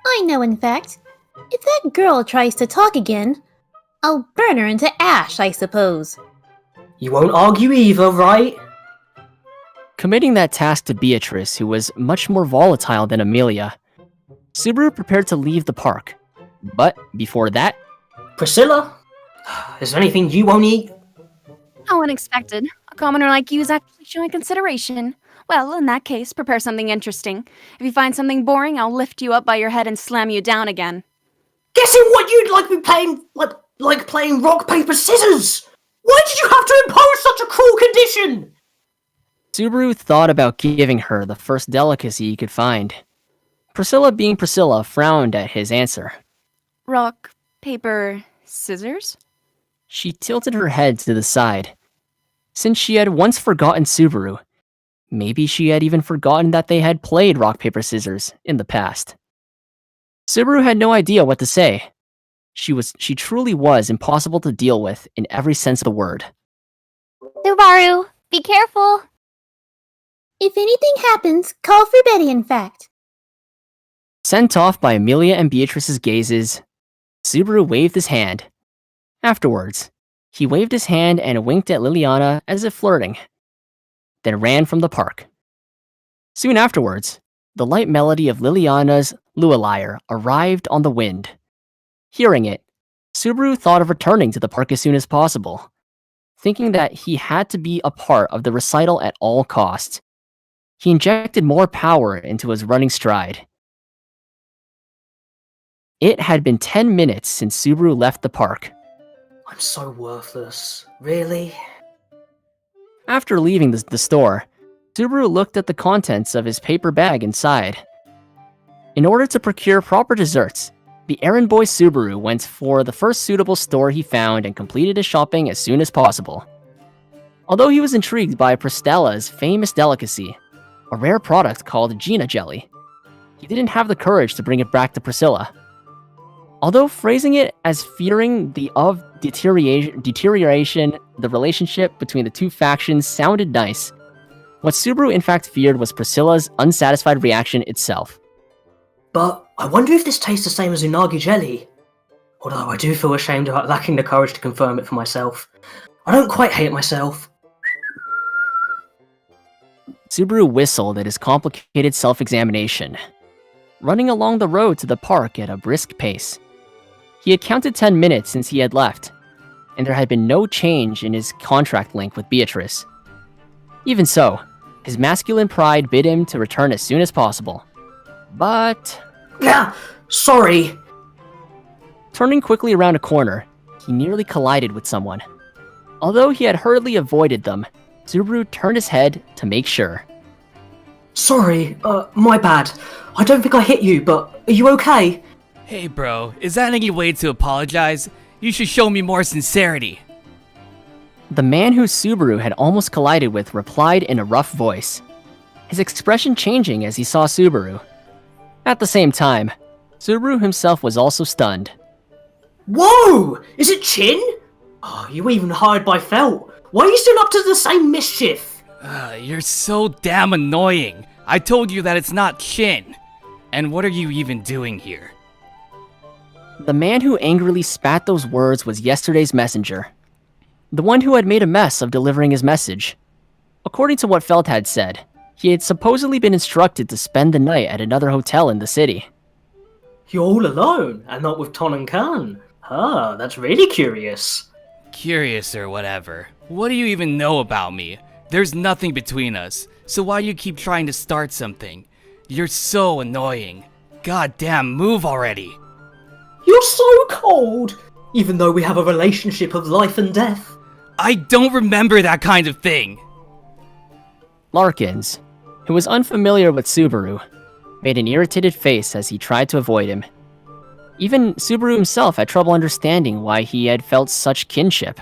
I know, in fact. If that girl tries to talk again, I'll burn her into ash, I suppose. You won't argue either, right? Committing that task to Beatrice, who was much more volatile than Amelia, Subaru prepared to leave the park. But before that... Priscilla? Is there anything you won't eat? How unexpected. A commoner like you is actually showing consideration. Well, in that case, prepare something interesting. If you find something boring, I'll lift you up by your head and slam you down again. Guessing what you'd like me playing, like playing rock, paper, scissors? Why did you have to impose such a cruel condition? Subaru thought about giving her the first delicacy he could find. Priscilla, being Priscilla, frowned at his answer. Rock, paper, scissors? She tilted her head to the side. Since she had once forgotten Subaru, maybe she had even forgotten that they had played rock, paper, scissors in the past. Subaru had no idea what to say. She truly was impossible to deal with in every sense of the word. Subaru, be careful. If anything happens, call for Betty, in fact. Sent off by Amelia and Beatrice's gazes, Subaru waved his hand. Afterwards, he waved his hand and winked at Liliana as if flirting, then ran from the park. Soon afterwards, the light melody of Liliana's Lullaire arrived on the wind. Hearing it, Subaru thought of returning to the park as soon as possible, thinking that he had to be a part of the recital at all costs. He injected more power into his running stride. It had been 10 minutes since Subaru left the park. I'm so worthless. Really? After leaving the store, Subaru looked at the contents of his paper bag inside. In order to procure proper desserts, the errand boy Subaru went for the first suitable store he found and completed his shopping as soon as possible. Although he was intrigued by Pristella's famous delicacy, a rare product called Gina Jelly, he didn't have the courage to bring it back to Priscilla. Although phrasing it as fearing the deterioration, the relationship between the two factions sounded nice, what Subaru in fact feared was Priscilla's unsatisfied reaction itself. But I wonder if this tastes the same as unagi jelly. Although I do feel ashamed about lacking the courage to confirm it for myself. I don't quite hate myself. Subaru whistled at his complicated self-examination, running along the road to the park at a brisk pace. He had counted 10 minutes since he had left, and there had been no change in his contract link with Beatrice. Even so, his masculine pride bid him to return as soon as possible. But... sorry! Turning quickly around a corner, he nearly collided with someone. Although he had hurriedly avoided them, Subaru turned his head to make sure. Sorry, my bad. I don't think I hit you, but are you okay? Hey bro, is that any way to apologize? You should show me more sincerity. The man who Subaru had almost collided with replied in a rough voice, his expression changing as he saw Subaru. At the same time, Subaru himself was also stunned. Whoa! Is it Chin? Oh, you even hired by Felt. Why are you still up to the same mischief? You're so damn annoying. I told you that it's not Chin. And what are you even doing here? The man who angrily spat those words was yesterday's messenger. The one who had made a mess of delivering his message. According to what Felt had said, he had supposedly been instructed to spend the night at another hotel in the city. You're all alone, and not with Ton and Khan. Ah, that's really curious. Curious or whatever. What do you even know about me? There's nothing between us, so why do you keep trying to start something? You're so annoying. God damn, move already. You're so cold, even though we have a relationship of life and death. I don't remember that kind of thing. Larkins, who was unfamiliar with Subaru, made an irritated face as he tried to avoid him. Even Subaru himself had trouble understanding why he had felt such kinship.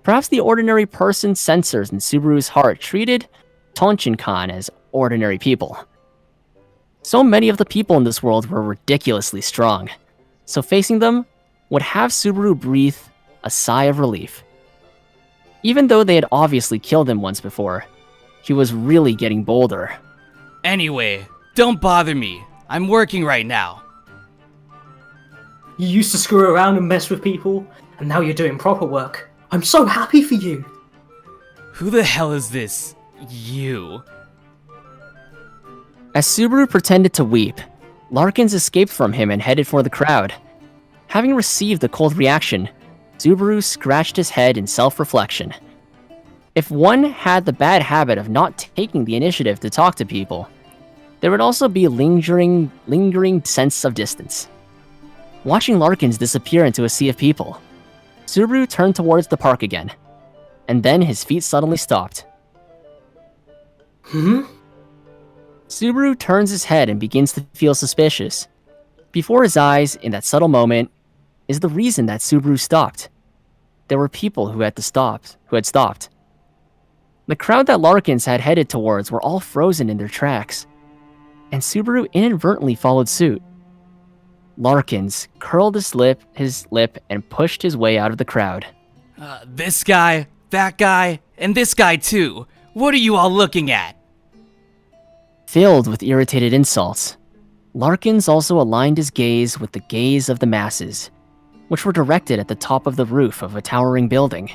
Perhaps the ordinary person's sensors in Subaru's heart treated Tonchin-kan as ordinary people. So many of the people in this world were ridiculously strong, so facing them would have Subaru breathe a sigh of relief. Even though they had obviously killed him once before, he was really getting bolder. Anyway, don't bother me. I'm working right now. You used to screw around and mess with people, and now you're doing proper work. I'm so happy for you. Who the hell is this? You? As Subaru pretended to weep, Larkins escaped from him and headed for the crowd. Having received the cold reaction, Subaru scratched his head in self-reflection. If one had the bad habit of not taking the initiative to talk to people, there would also be a lingering sense of distance. Watching Larkins disappear into a sea of people, Subaru turned towards the park again, and then his feet suddenly stopped. Subaru turns his head and begins to feel suspicious. Before his eyes, in that subtle moment, is the reason that Subaru stopped. There were people who had stopped. The crowd that Larkins had headed towards were all frozen in their tracks, and Subaru inadvertently followed suit. Larkins curled his lip and pushed his way out of the crowd. This guy, that guy, and this guy too. What are you all looking at? Filled with irritated insults, Larkins also aligned his gaze with the gaze of the masses, which were directed at the top of the roof of a towering building.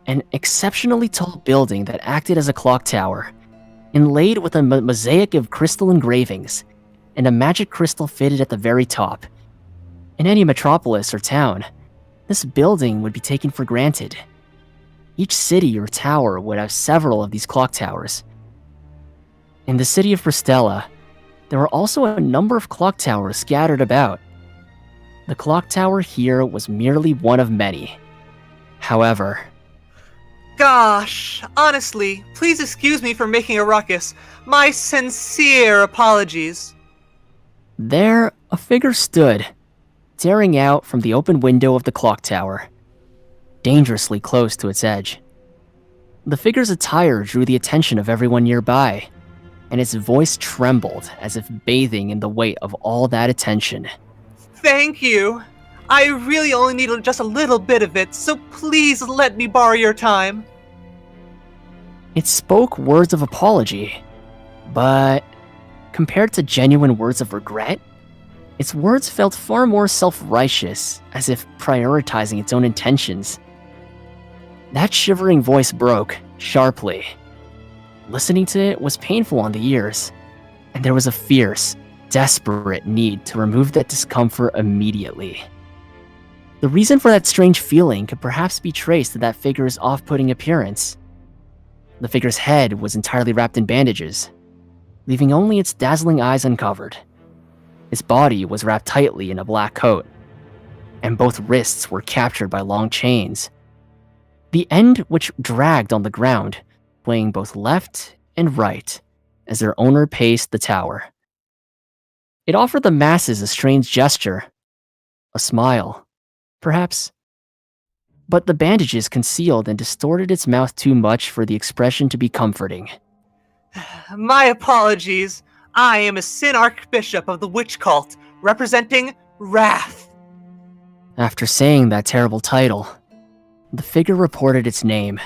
An exceptionally tall building that acted as a clock tower, inlaid with a mosaic of crystal engravings, and a magic crystal fitted at the very top. In any metropolis or town, this building would be taken for granted. Each city or tower would have several of these clock towers. In the city of Priscilla, there were also a number of clock towers scattered about. The clock tower here was merely one of many. However... Gosh, honestly, please excuse me for making a ruckus. My sincere apologies. There, a figure stood, staring out from the open window of the clock tower, dangerously close to its edge. The figure's attire drew the attention of everyone nearby, and its voice trembled as if bathing in the weight of all that attention. Thank you. I really only need just a little bit of it, so please let me borrow your time. It spoke words of apology, but compared to genuine words of regret, its words felt far more self-righteous, as if prioritizing its own intentions. That shivering voice broke, sharply. Listening to it was painful on the ears, and there was a fierce, desperate need to remove that discomfort immediately. The reason for that strange feeling could perhaps be traced to that figure's off-putting appearance. The figure's head was entirely wrapped in bandages, leaving only its dazzling eyes uncovered. Its body was wrapped tightly in a black coat, and both wrists were captured by long chains, the end which dragged on the ground, swaying both left and right as their owner paced the tower. It offered the masses a strange gesture, a smile, perhaps. But the bandages concealed and distorted its mouth too much for the expression to be comforting. My apologies. I am a Sin Archbishop of the Witch Cult, representing Wrath. After saying that terrible title, the figure reported its name.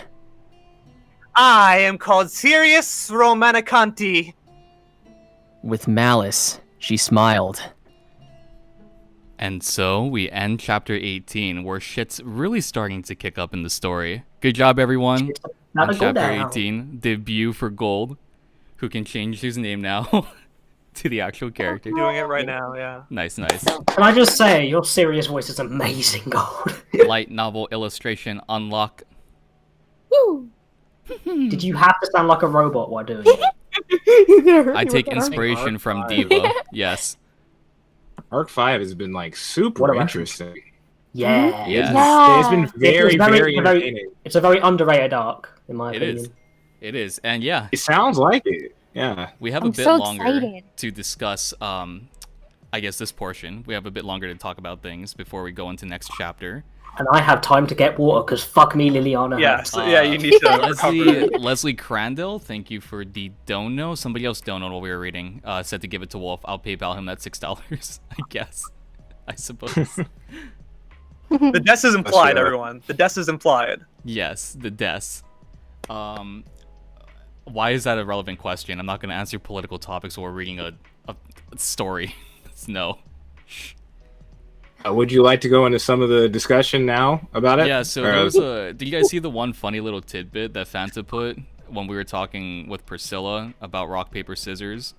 I am called Sirius Romanicanti. With malice, she smiled. And so we end chapter 18, where shit's really starting to kick up in the story. Good job, everyone. On chapter 18, debut for Gold, who can change his name now to the actual character. Doing it right now, yeah. Nice. Can I just say, your serious voice is amazing, Gold. Light novel illustration unlock. Woo! Did you have to sound like a robot while doing it? I take inspiration from Diva. Yes. Arc 5 has been like super interesting. Yeah. It's been very entertaining. It's a very underrated arc, in my opinion. It is. And yeah. It sounds like it. Yeah. We have a bit longer to discuss, I guess, this portion. We have a bit longer to talk about things before we go into next chapter. And I have time to get water, because fuck me, Liliana. Yes, yeah, you need to Leslie Crandall, thank you for the dono. Somebody else donoed while we were reading. Said to give it to Wolf. I'll PayPal him that $6, I guess. I suppose. The death is implied, everyone. The death is implied. Yes, the death. Why is that a relevant question? I'm not going to answer political topics while we're reading a story. No. Would you like to go into some of the discussion now about it? Yeah, so there was did you guys see the one funny little tidbit that Fanta put when we were talking with Priscilla about rock, paper, scissors?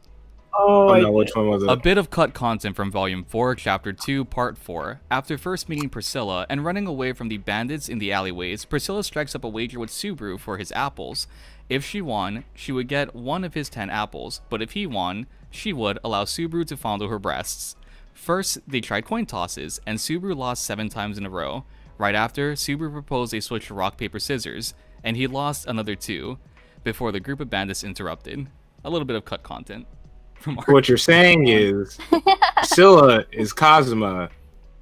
Oh, no, which one was it? A bit of cut content from Volume 4, Chapter 2, Part 4. After first meeting Priscilla and running away from the bandits in the alleyways, Priscilla strikes up a wager with Subaru for his apples. If she won, she would get one of his 10 apples, but if he won, she would allow Subaru to fondle her breasts. First, they tried coin tosses, and Subaru lost 7 times in a row. Right after, Subaru proposed a switch to rock, paper, scissors, and he lost another 2, before the group of bandits interrupted. A little bit of cut content from Art. What you're saying is, Priscilla is Kazuma,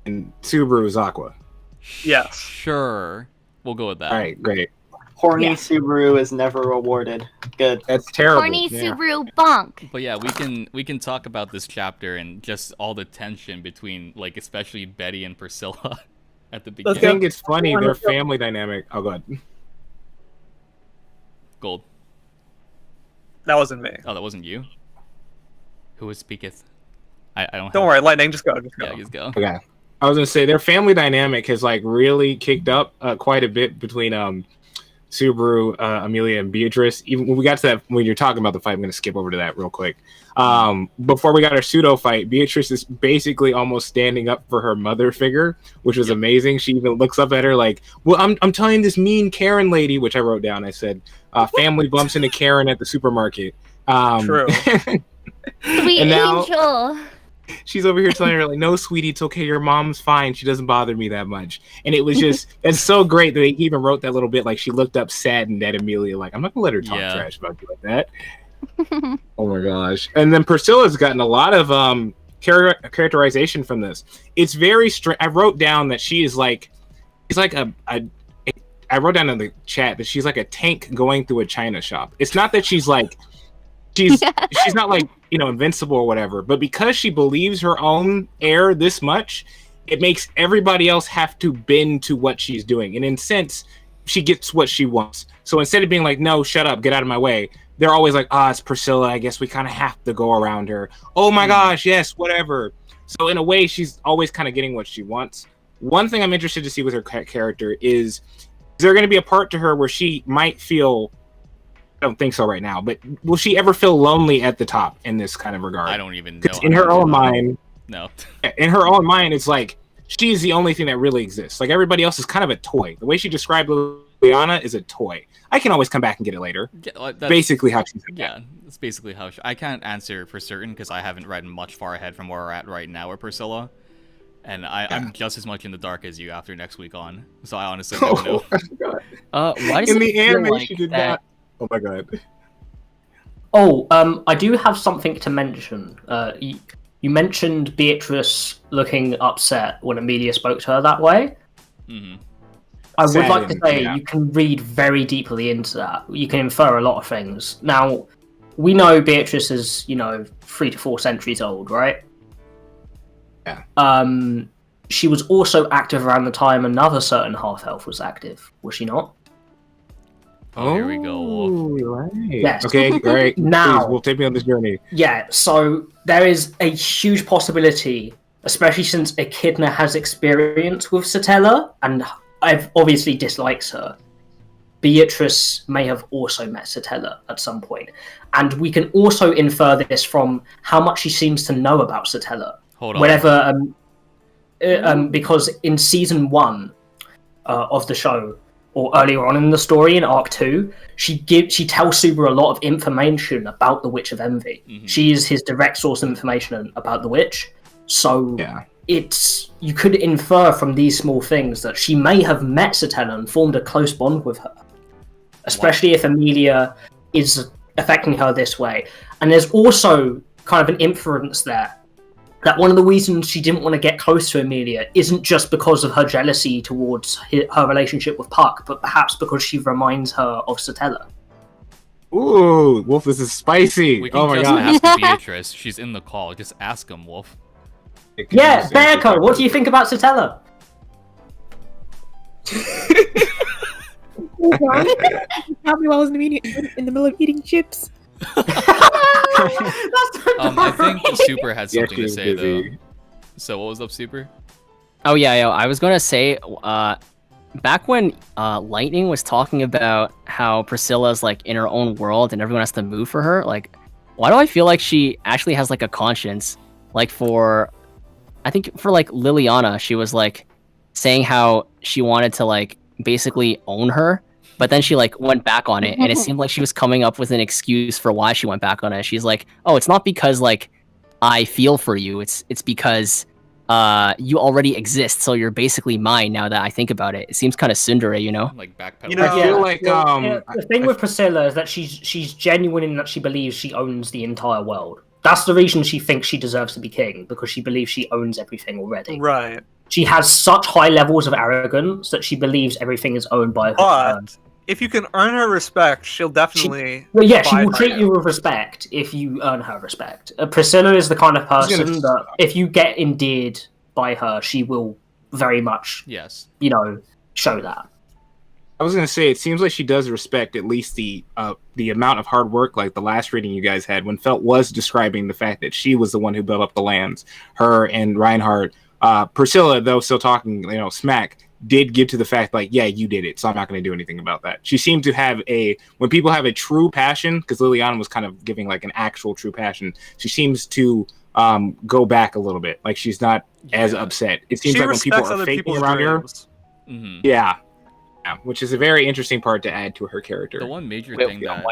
and Subaru is Aqua. Yes. Sure. We'll go with that. Alright, great. Horny Subaru is never rewarded. Good. That's terrible. Horny Subaru bonk. But yeah, we can talk about this chapter and just all the tension between, like, especially Betty and Priscilla at the beginning. I think it's funny, their family dynamic. Oh, go ahead. Gold. That wasn't me. Oh, that wasn't you? Who speaketh? I don't. Don't worry, Lightning. Just go. Yeah, just go. Okay. I was gonna say their family dynamic has like really kicked up quite a bit between Subaru, Amelia, and Beatrice. Even when we got to that, when you're talking about the fight, I'm going to skip over to that real quick. Before we got our pseudo fight, Beatrice is basically almost standing up for her mother figure, which was amazing. She even looks up at her like, well, I'm telling this mean Karen lady, which I wrote down. I said, family bumps into Karen at the supermarket. True. Sweet and now, angel. She's over here telling her, like, no, sweetie, it's okay. Your mom's fine. She doesn't bother me that much. And it was just, it's so great that he even wrote that little bit. Like, she looked up saddened at Amelia, like, I'm not going to let her talk trash about you like that. Oh, my gosh. And then Priscilla's gotten a lot of characterization from this. It's very strange. I wrote down that she is like, it's like I wrote down in the chat that she's like a tank going through a china shop. It's not that she's like, she's not like, you know, invincible or whatever, but because she believes her own air this much, it makes everybody else have to bend to what she's doing. And in a sense, she gets what she wants. So instead of being like, no, shut up, get out of my way, they're always like, it's Priscilla, I guess we kind of have to go around her. Oh my gosh, yes, whatever. So in a way, she's always kind of getting what she wants. One thing I'm interested to see with her character is there going to be a part to her where she might feel, I don't think so right now, but will she ever feel lonely at the top in this kind of regard? I don't even know. In her own mind, no. In her own mind, it's like she's the only thing that really exists. Like everybody else is kind of a toy. The way she described Liliana is a toy. I can always come back and get it later. Yeah, basically how she's. Yeah, that's basically how I can't answer for certain because I haven't read much far ahead from where we're at right now with Priscilla. And I'm just as much in the dark as you after next week on. So I honestly don't know. Why does in it the feel anime, like she did that... not. Oh my god. Oh, I do have something to mention. You mentioned Beatrice looking upset when Amelia spoke to her that way. Mm-hmm. I would like to say you can read very deeply into that. You can infer a lot of things. Now, we know Beatrice is, 3 to 4 centuries old, right? Yeah. She was also active around the time another certain half-elf was active, was she not? Oh, here we go, Wolf. Right. Yes. Okay, great. Now, Please, Wolf, take me on this journey. Yeah, so there is a huge possibility, especially since Echidna has experience with Satella, and I've obviously dislikes her. Beatrice may have also met Satella at some point. And we can also infer this from how much she seems to know about Satella. Hold on. Whenever, because in season 1 of the show, or earlier on in the story in Arc 2, she tells Subaru a lot of information about the Witch of Envy. Mhm. She is his direct source of information about the witch. So you could infer from these small things that she may have met Satella and formed a close bond with her. Especially if Amelia is affecting her this way. And there's also kind of an inference there that one of the reasons she didn't want to get close to Amelia isn't just because of her jealousy towards her relationship with Puck, but perhaps because she reminds her of Satella. Ooh, Wolf, this is spicy. We can Oh my just god. ask Beatrice. She's in the call. Just ask him, Wolf. Yeah, Bearco, what do you think about Satella? Probably while I was in the middle of eating chips. I think Super had Yeah, something to she's say busy. though. So what was up, Super? Oh yeah, I was gonna say, back when Lightning was talking about how Priscilla's like in her own world and everyone has to move for her, like, why do I feel like she actually has like a conscience? Like I think for like Liliana, she was like saying how she wanted to like basically own her, but then she like went back on it, and it seemed like she was coming up with an excuse for why she went back on it. She's like, oh, it's not because like I feel for you, it's because you already exist, so you're basically mine now that I think about it. It seems kind of tsundere, you know? Like backpedal. You know, I feel like the thing with Priscilla is that she's genuine in that she believes she owns the entire world. That's the reason she thinks she deserves to be king, because she believes she owns everything already. Right. She has such high levels of arrogance that she believes everything is owned by her. But if you can earn her respect, she'll definitely. Well, yeah, she abide will by treat it. you with respect if you earn her respect. Priscilla is the kind of person that if you get endeared by her, she will very much, show that. I was gonna say, it seems like she does respect at least the amount of hard work, like the last reading you guys had, when Felt was describing the fact that she was the one who built up the lands. Her and Reinhard. Priscilla, though still talking, smack, did get to the fact like, yeah, you did it, so I'm not going to do anything about that. She seemed to have when people have a true passion, because Liliana was kind of giving like an actual true passion, she seems to go back a little bit. Like she's not as upset. It seems like when people are faking around her, yeah, which is a very interesting part to add to her character. The one major thing that...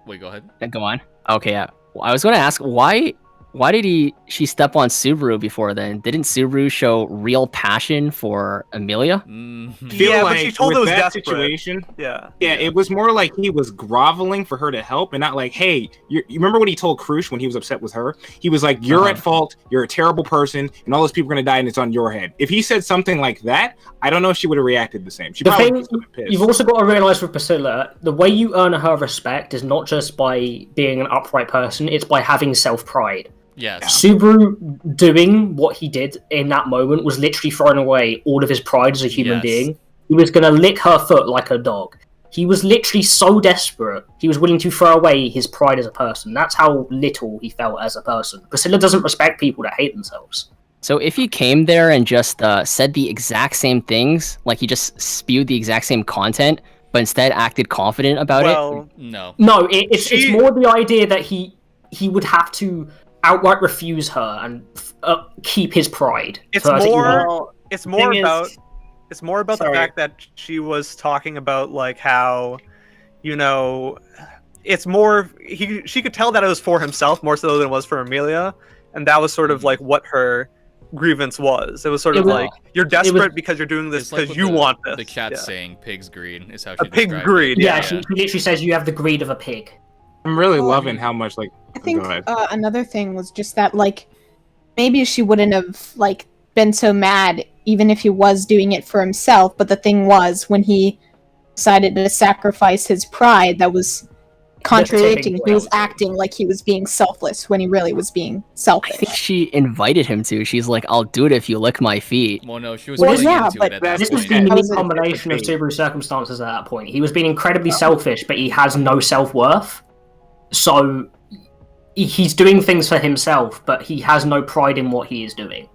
Wait, go ahead. Go on. Okay, yeah. Well, I was going to ask, why did she step on Subaru before then? Didn't Subaru show real passion for Amelia? Yeah, but she told with it was that desperate. situation, Yeah, it was more like he was groveling for her to help, and not like, hey, you remember what he told Krush when he was upset with her? He was like, you're at fault, you're a terrible person, and all those people are going to die, and it's on your head. If he said something like that, I don't know if she would have reacted the same. She probably would have been pissed. You've also got to realize with Priscilla, the way you earn her respect is not just by being an upright person, it's by having self-pride. Yes. Subaru doing what he did in that moment was literally throwing away all of his pride as a human being. He was going to lick her foot like a dog. He was literally so desperate, he was willing to throw away his pride as a person. That's how little he felt as a person. Priscilla doesn't respect people that hate themselves. So if he came there and just said the exact same things, like he just spewed the exact same content, but instead acted confident about it? No. No, it's more the idea that he would have to outright refuse her and keep his pride. It's more about the fact that she was talking about like how, it's more she could tell that it was for himself more so than it was for Amelia, and that was sort of like what her grievance was. It was sort of like, you're desperate because you're doing this because you want this. The cat saying pig's greed is how she pig described greed. it. Yeah, she literally says you have the greed of a pig. I'm really loving how much like. I think another thing was just that like maybe she wouldn't have like been so mad even if he was doing it for himself. But the thing was, when he decided to sacrifice his pride, that was contradicting. He was acting like he was being selfless when he really was being I selfish. think she invited him to. She's like, "I'll do it if you lick my feet." Well, no, she was Well, playing yeah, into but it at that This was point. the That was unique a- combination of Subaru's circumstances at that point. He was being incredibly selfish, but he has no self-worth. So he's doing things for himself, but he has no pride in what he is doing.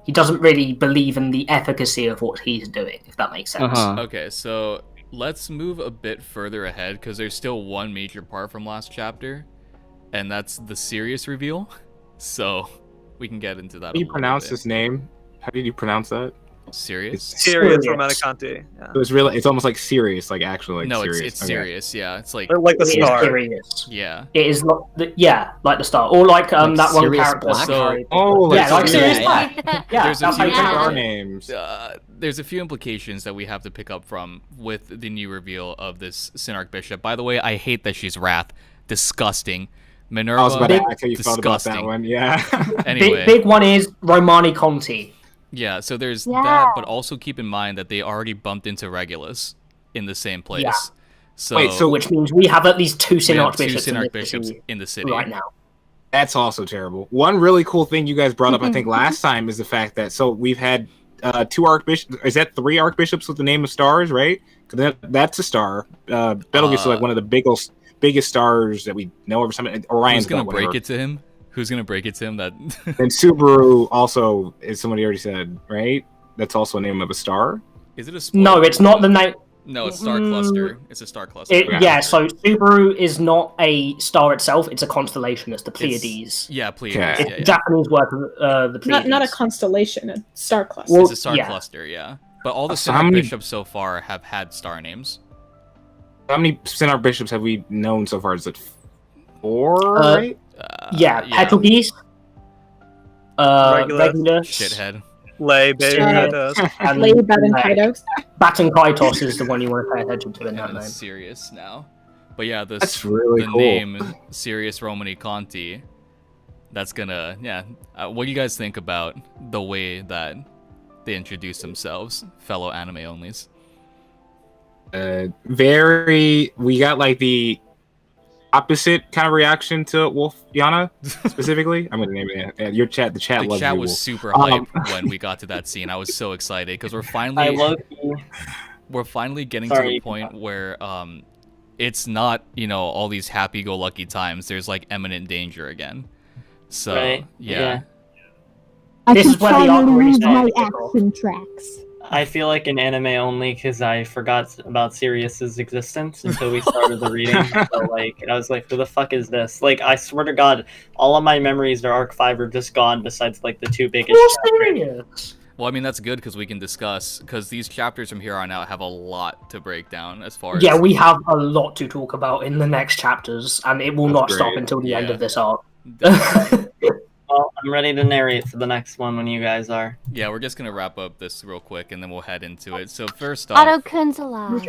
He doesn't really believe in the efficacy of what he's doing, if that makes sense. Okay, so let's move a bit further ahead because there's still one major part from last chapter, and that's the serious reveal. So we can get into that. How do you pronounce his name? How did you pronounce that? Serious? Serious Romanticanti. Yeah. So it's almost like serious, like actually like No, serious. it's serious. Yeah, it's like They're like the It is star. serious. yeah. It is like the star, or like that one Sirius character. Black? Sorry. like like Sirius Sirius Black. Black. Yeah, There's a that's how few you pronounce star it. names. There's a few implications that we have to pick up from with the new reveal of this Sin Archbishop. By the way, I hate that she's Wrath. Disgusting. Minerva. I was about to ask how you felt about disgusting. that one. Yeah. Anyway. Big one is Romani Conti. Yeah, so there's Yeah. that, but also keep in mind that they already bumped into Regulus in the same place. Yeah. So, Wait, so Which means we have at least two we Sin have two Archbishops Sin in this Archbishops city in the city. right now. That's also terrible. One really cool thing you guys brought up, I think, last time is the fact that we've had two archbishops. Is that 3 archbishops with the name of stars, right? 'Cause that's a star. Betelgeuse is like one of the biggest stars that we know of. Something. Orion's Who's gonna got break whatever. it to him? Who's gonna break it to him? That And Subaru also is somebody already said, right? That's also a name of a star. is it a No, it's not the name. No, it's star cluster. It's a star cluster. So Subaru is not a star itself; it's a constellation. It's the Pleiades. Yeah, Pleiades. Okay. It's Yeah, yeah. Japanese word for the Pleiades. Not a constellation, a star cluster. Well, It's a star yeah. cluster. Yeah, but all the So Sin how many- Archbishops so far have had star names. How many Sin Archbishops have we known so far? Is it 4? Right? Yeah, Betelgeuse, Regulus. Regulus, Shithead. Lay, baby, and Lady Baton Kaitos. Baton Kaitos is the one you want to pay attention to in that And name. it's serious now. But yeah, That's really the cool. name Sirius Romani Conti. That's gonna what do you guys think about the way that they introduce themselves, fellow anime onlys? We got like the opposite kind of reaction to Wolf Yana specifically. I'm gonna name it. The chat The loves chat you, was Wolf. super hype when we got to that scene. I was so excited because we're finally getting to the point where it's not, all these happy-go-lucky times. There's like imminent danger again. So Right, yeah. I This can is when the finally arc really leave my starts. action tracks. I feel like an anime only because I forgot about Sirius's existence until we started the reading. So I was like, who the fuck is this? Like, I swear to God, all of my memories of Arc 5 are just gone besides like the 2 biggest chapters. Well, I mean, that's good because we can discuss, because these chapters from here on out have a lot to break down as far as... Yeah, we have a lot to talk about in the next chapters, and it will not stop great. until the end of this arc. Well, I'm ready to narrate for the next one when you guys are. Yeah, we're just going to wrap up this real quick, and then we'll head into it. So first Otto off, Kun's alive.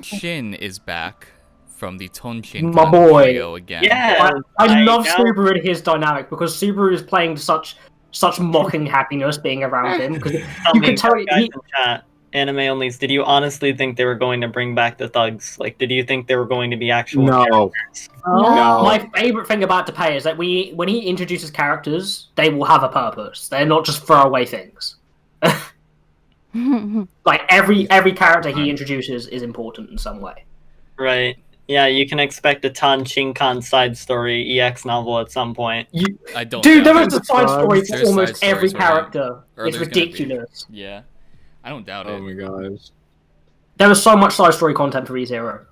Shin is back from the Tonchin My boy. trio again. Yeah, I love know. Subaru and his dynamic because Subaru is playing such mocking happiness being around him because Tell you me, can tell guys in chat, anime onlys, did you honestly think they were going to bring back the thugs? Like, did you think they were going to be actual No. characters? No. My favorite thing about Depay is that when he introduces characters, they will have a purpose. They're not just throwaway things. Like every character he introduces is important in some way. Right. Yeah, you can expect a Tan Shinkan side story EX novel at some point. I don't Dude, doubt there it. is a side story for There's almost side every stories where character. or It's there's gonna be. ridiculous. Yeah. I don't doubt Oh it. my gosh. There is so much side story content for ReZero.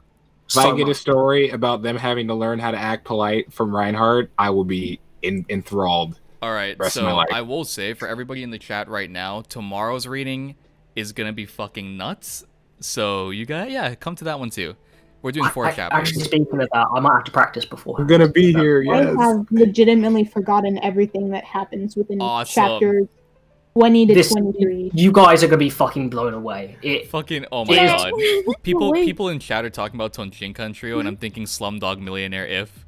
If I get a story about them having to learn how to act polite from Reinhard, I will be enthralled. All right, rest of so my life. I will say for everybody in the chat right now, tomorrow's reading is gonna be fucking nuts. So you come to that one too. We're doing 4 chapters. Actually, speaking of that, I might have to practice before. I'm gonna be here, I yes. have legitimately forgotten everything that happens within Awesome. chapters 20 to This- 23. You guys are gonna be fucking blown away. Fucking oh my Yes. god. People in chat are talking about Tonshinkan trio and I'm thinking Slumdog Millionaire if.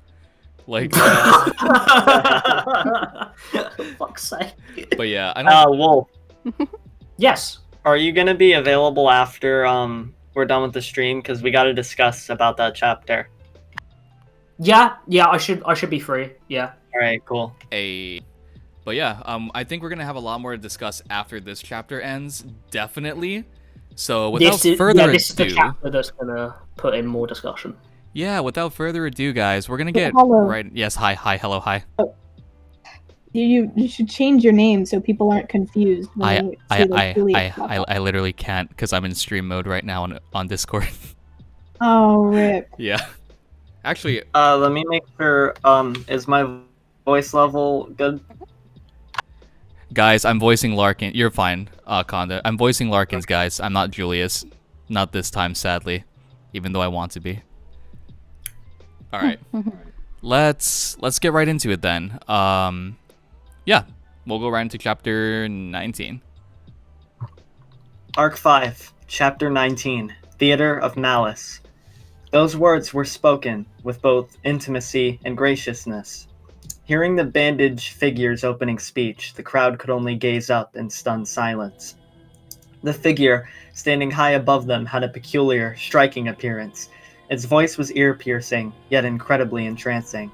Like Fuck's sake. but yeah, I don't Wolf, Yes. are you gonna be available after we're done with the stream? Because we got to discuss about that chapter. Yeah, I should be free. Yeah. All right, cool. But yeah, I think we're gonna have a lot more to discuss after this chapter ends, definitely. So without further ado, this is the chapter that's gonna put in more discussion. Yeah, without further ado, guys, we're gonna get Hello. right. Yes, hi, hello, hi. You should change your name so people aren't confused. When I literally can't because I'm in stream mode right now on Discord. Oh, rip. Yeah. Actually, let me make sure. Is my voice level good? guys, I'm voicing Larkin. You're fine, Kanda. I'm voicing Larkins, guys. I'm not Julius. Not this time, sadly. Even though I want to be. Alright. Let's get right into it then. Yeah. We'll go right into chapter 19. Arc 5, Chapter 19, Theater of Malice. Those words were spoken with both intimacy and graciousness. Hearing the bandaged figure's opening speech, the crowd could only gaze up in stunned silence. The figure, standing high above them, had a peculiar, striking appearance. Its voice was ear-piercing, yet incredibly entrancing.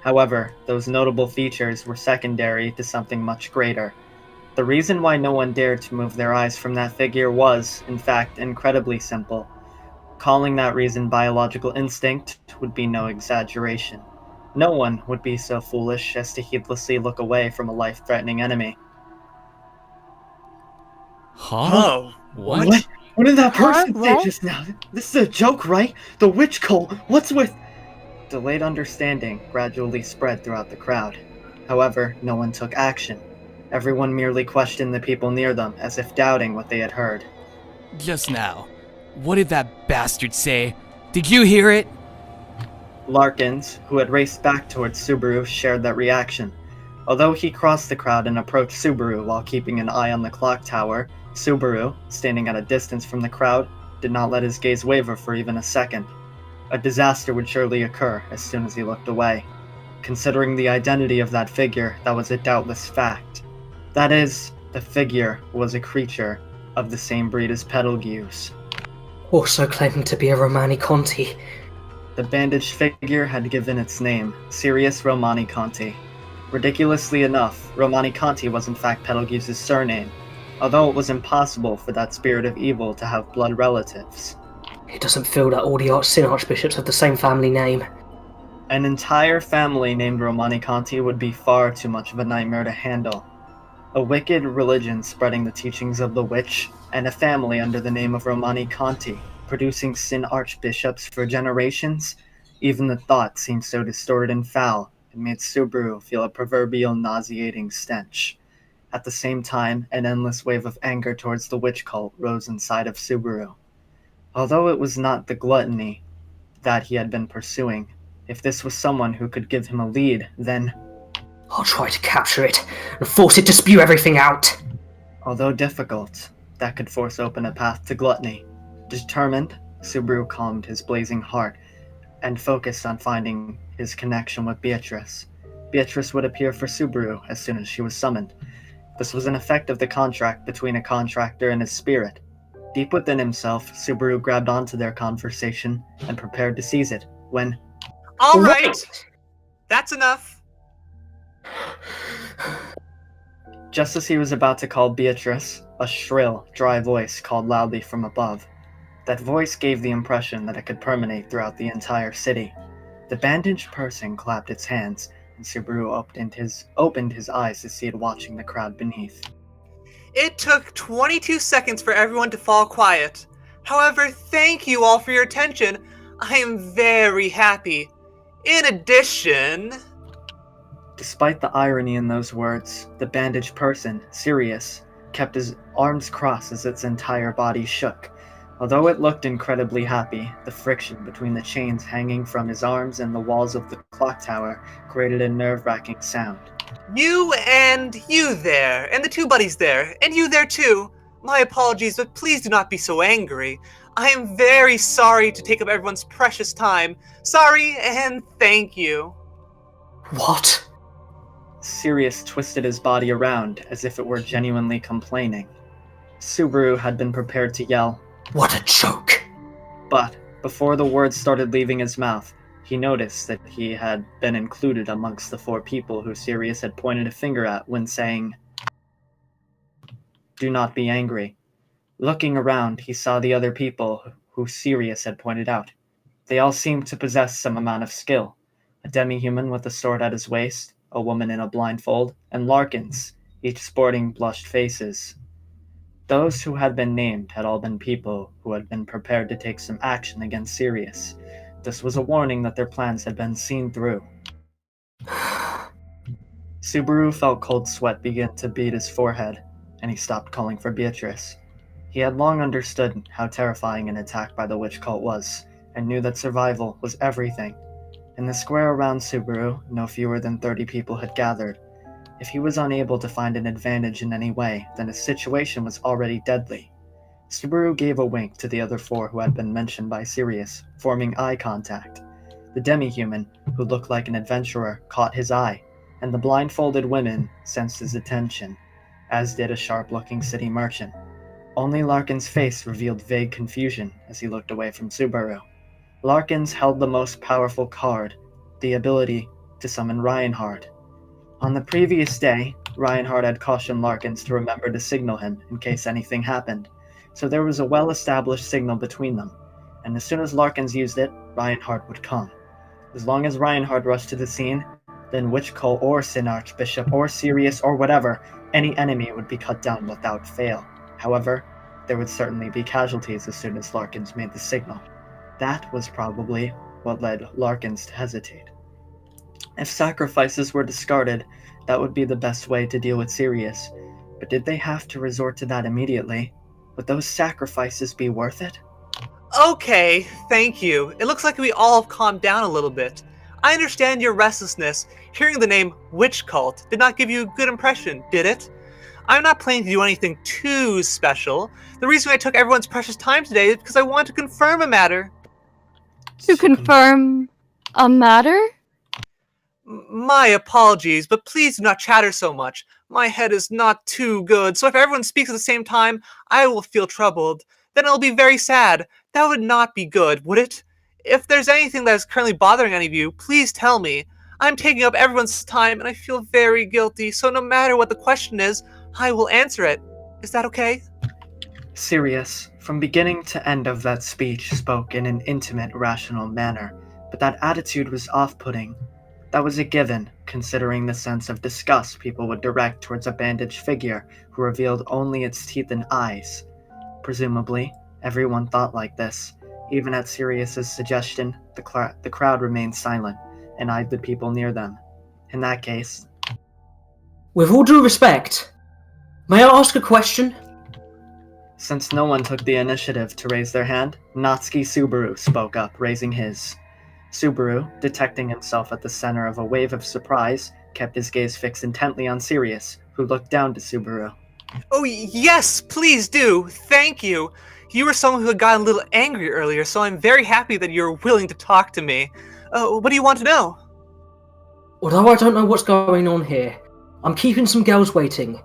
However, those notable features were secondary to something much greater. The reason why no one dared to move their eyes from that figure was, in fact, incredibly simple. Calling that reason biological instinct would be no exaggeration. No one would be so foolish as to heedlessly look away from a life-threatening enemy. Huh? Oh, What? What did that person say just now? This is a joke, right? The witch cult. What's with... Delayed understanding gradually spread throughout the crowd. However, no one took action. Everyone merely questioned the people near them, as if doubting what they had heard. Just now. What did that bastard say? Did you hear it? Larkins, who had raced back towards Subaru, shared that reaction. Although he crossed the crowd and approached Subaru while keeping an eye on the clock tower, Subaru, standing at a distance from the crowd, did not let his gaze waver for even a second. A disaster would surely occur as soon as he looked away. Considering the identity of that figure, that was a doubtless fact. That is, the figure was a creature of the same breed as Pyrrhixz. Also claiming to be a Romani Conti. The bandaged figure had given its name, Sirius Romani Conti. Ridiculously enough, Romani Conti was in fact Pyrrhixizz's surname, although it was impossible for that spirit of evil to have blood relatives. It doesn't feel that all the Sin Archbishops have the same family name. An entire family named Romani Conti would be far too much of a nightmare to handle. A wicked religion spreading the teachings of the witch, and a family under the name of Romani Conti, producing Sin Archbishops for generations. Even the thought seemed so distorted and foul, it made Subaru feel a proverbial nauseating stench. At the same time, an endless wave of anger towards the witch cult rose inside of Subaru. Although it was not the gluttony that he had been pursuing, if this was someone who could give him a lead, then... I'll try to capture it and force it to spew everything out. Although difficult, that could force open a path to gluttony. Determined, Subaru calmed his blazing heart and focused on finding his connection with Beatrice. Beatrice would appear for Subaru as soon as she was summoned. This was an effect of the contract between a contractor and his spirit. Deep within himself, Subaru grabbed onto their conversation and prepared to seize it, when... All right! That's enough! Just as he was about to call Beatrice, a shrill, dry voice called loudly from above. That voice gave the impression that it could permeate throughout the entire city. The bandaged person clapped its hands, and Subaru opened his eyes to see it watching the crowd beneath. It took 22 seconds for everyone to fall quiet. However, thank you all for your attention. I am very happy. In addition... Despite the irony in those words, the bandaged person, Sirius, kept his arms crossed as its entire body shook. Although it looked incredibly happy, the friction between the chains hanging from his arms and the walls of the clock tower created a nerve-wracking sound. You and you there, and the two buddies there, and you there too. My apologies, but please do not be so angry. I am very sorry to take up everyone's precious time. Sorry and thank you. What? Sirius twisted his body around as if it were genuinely complaining. Subaru had been prepared to yell, What a joke! But before the words started leaving his mouth, He noticed that he had been included amongst the 4 people who Sirius had pointed a finger at when saying, "Do not be angry." Looking around, he saw the other people who Sirius had pointed out. They all seemed to possess some amount of skill. A demi-human with a sword at his waist, a woman in a blindfold, and Larkins, each sporting blushed faces. Those who had been named had all been people who had been prepared to take some action against Sirius. This was a warning that their plans had been seen through. Subaru felt cold sweat begin to bead his forehead, and he stopped calling for Beatrice. He had long understood how terrifying an attack by the witch cult was, and knew that survival was everything. In the square around Subaru, no fewer than 30 people had gathered. If he was unable to find an advantage in any way, then his situation was already deadly. Subaru gave a wink to the other 4 who had been mentioned by Sirius, forming eye contact. The demi-human, who looked like an adventurer, caught his eye, and the blindfolded women sensed his attention, as did a sharp-looking city merchant. Only Larkin's face revealed vague confusion as he looked away from Subaru. Larkins held the most powerful card, the ability to summon Reinhard. On the previous day, Reinhard had cautioned Larkins to remember to signal him in case anything happened, so there was a well-established signal between them, and as soon as Larkins used it, Reinhard would come. As long as Reinhard rushed to the scene, then Witch Cult or Sin Archbishop or Sirius or whatever, any enemy would be cut down without fail. However, there would certainly be casualties as soon as Larkins made the signal. That was probably what led Larkins to hesitate. If sacrifices were discarded, that would be the best way to deal with Sirius. But did they have to resort to that immediately? Would those sacrifices be worth it? Okay, thank you. It looks like we all have calmed down a little bit. I understand your restlessness. Hearing the name Witch Cult did not give you a good impression, did it? I'm not planning to do anything too special. The reason I took everyone's precious time today is because I want to confirm a matter. To confirm a matter? My apologies, but please do not chatter so much. My head is not too good, so if everyone speaks at the same time, I will feel troubled. Then I'll be very sad. That would not be good, would it? If there's anything that is currently bothering any of you, please tell me. I'm taking up everyone's time, and I feel very guilty, so no matter what the question is, I will answer it. Is that okay? Sirius, from beginning to end of that speech, spoke in an intimate, rational manner, but that attitude was off-putting. That was a given, considering the sense of disgust people would direct towards a bandaged figure who revealed only its teeth and eyes. Presumably, everyone thought like this. Even at Sirius's suggestion, the crowd remained silent and eyed the people near them. In that case... With all due respect, may I ask a question? Since no one took the initiative to raise their hand, Natsuki Subaru spoke up, raising his. Subaru, detecting himself at the center of a wave of surprise, kept his gaze fixed intently on Sirius, who looked down to Subaru. Oh, yes, please do. Thank you. You were someone who had gotten a little angry earlier, so I'm very happy that you're willing to talk to me. What do you want to know? Although I don't know what's going on here, I'm keeping some girls waiting.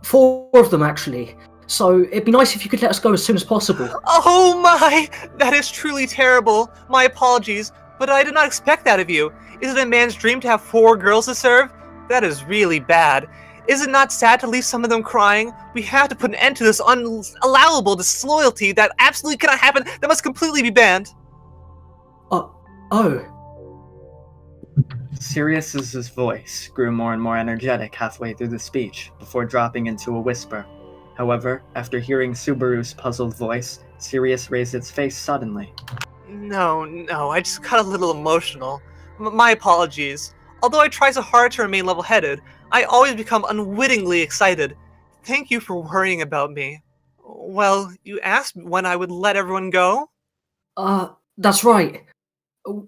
4 of them, actually. So it'd be nice if you could let us go as soon as possible. Oh my! That is truly terrible. My apologies, but I did not expect that of you. Is it a man's dream to have 4 girls to serve? That is really bad. Is it not sad to leave some of them crying? We have to put an end to this unallowable disloyalty that absolutely cannot happen, that must completely be banned. Oh. Sirius's voice grew more and more energetic halfway through the speech, before dropping into a whisper. However, after hearing Subaru's puzzled voice, Sirius raised its face suddenly. No, I just got a little emotional. My apologies. Although I try so hard to remain level-headed, I always become unwittingly excited. Thank you for worrying about me. Well, you asked when I would let everyone go? That's right.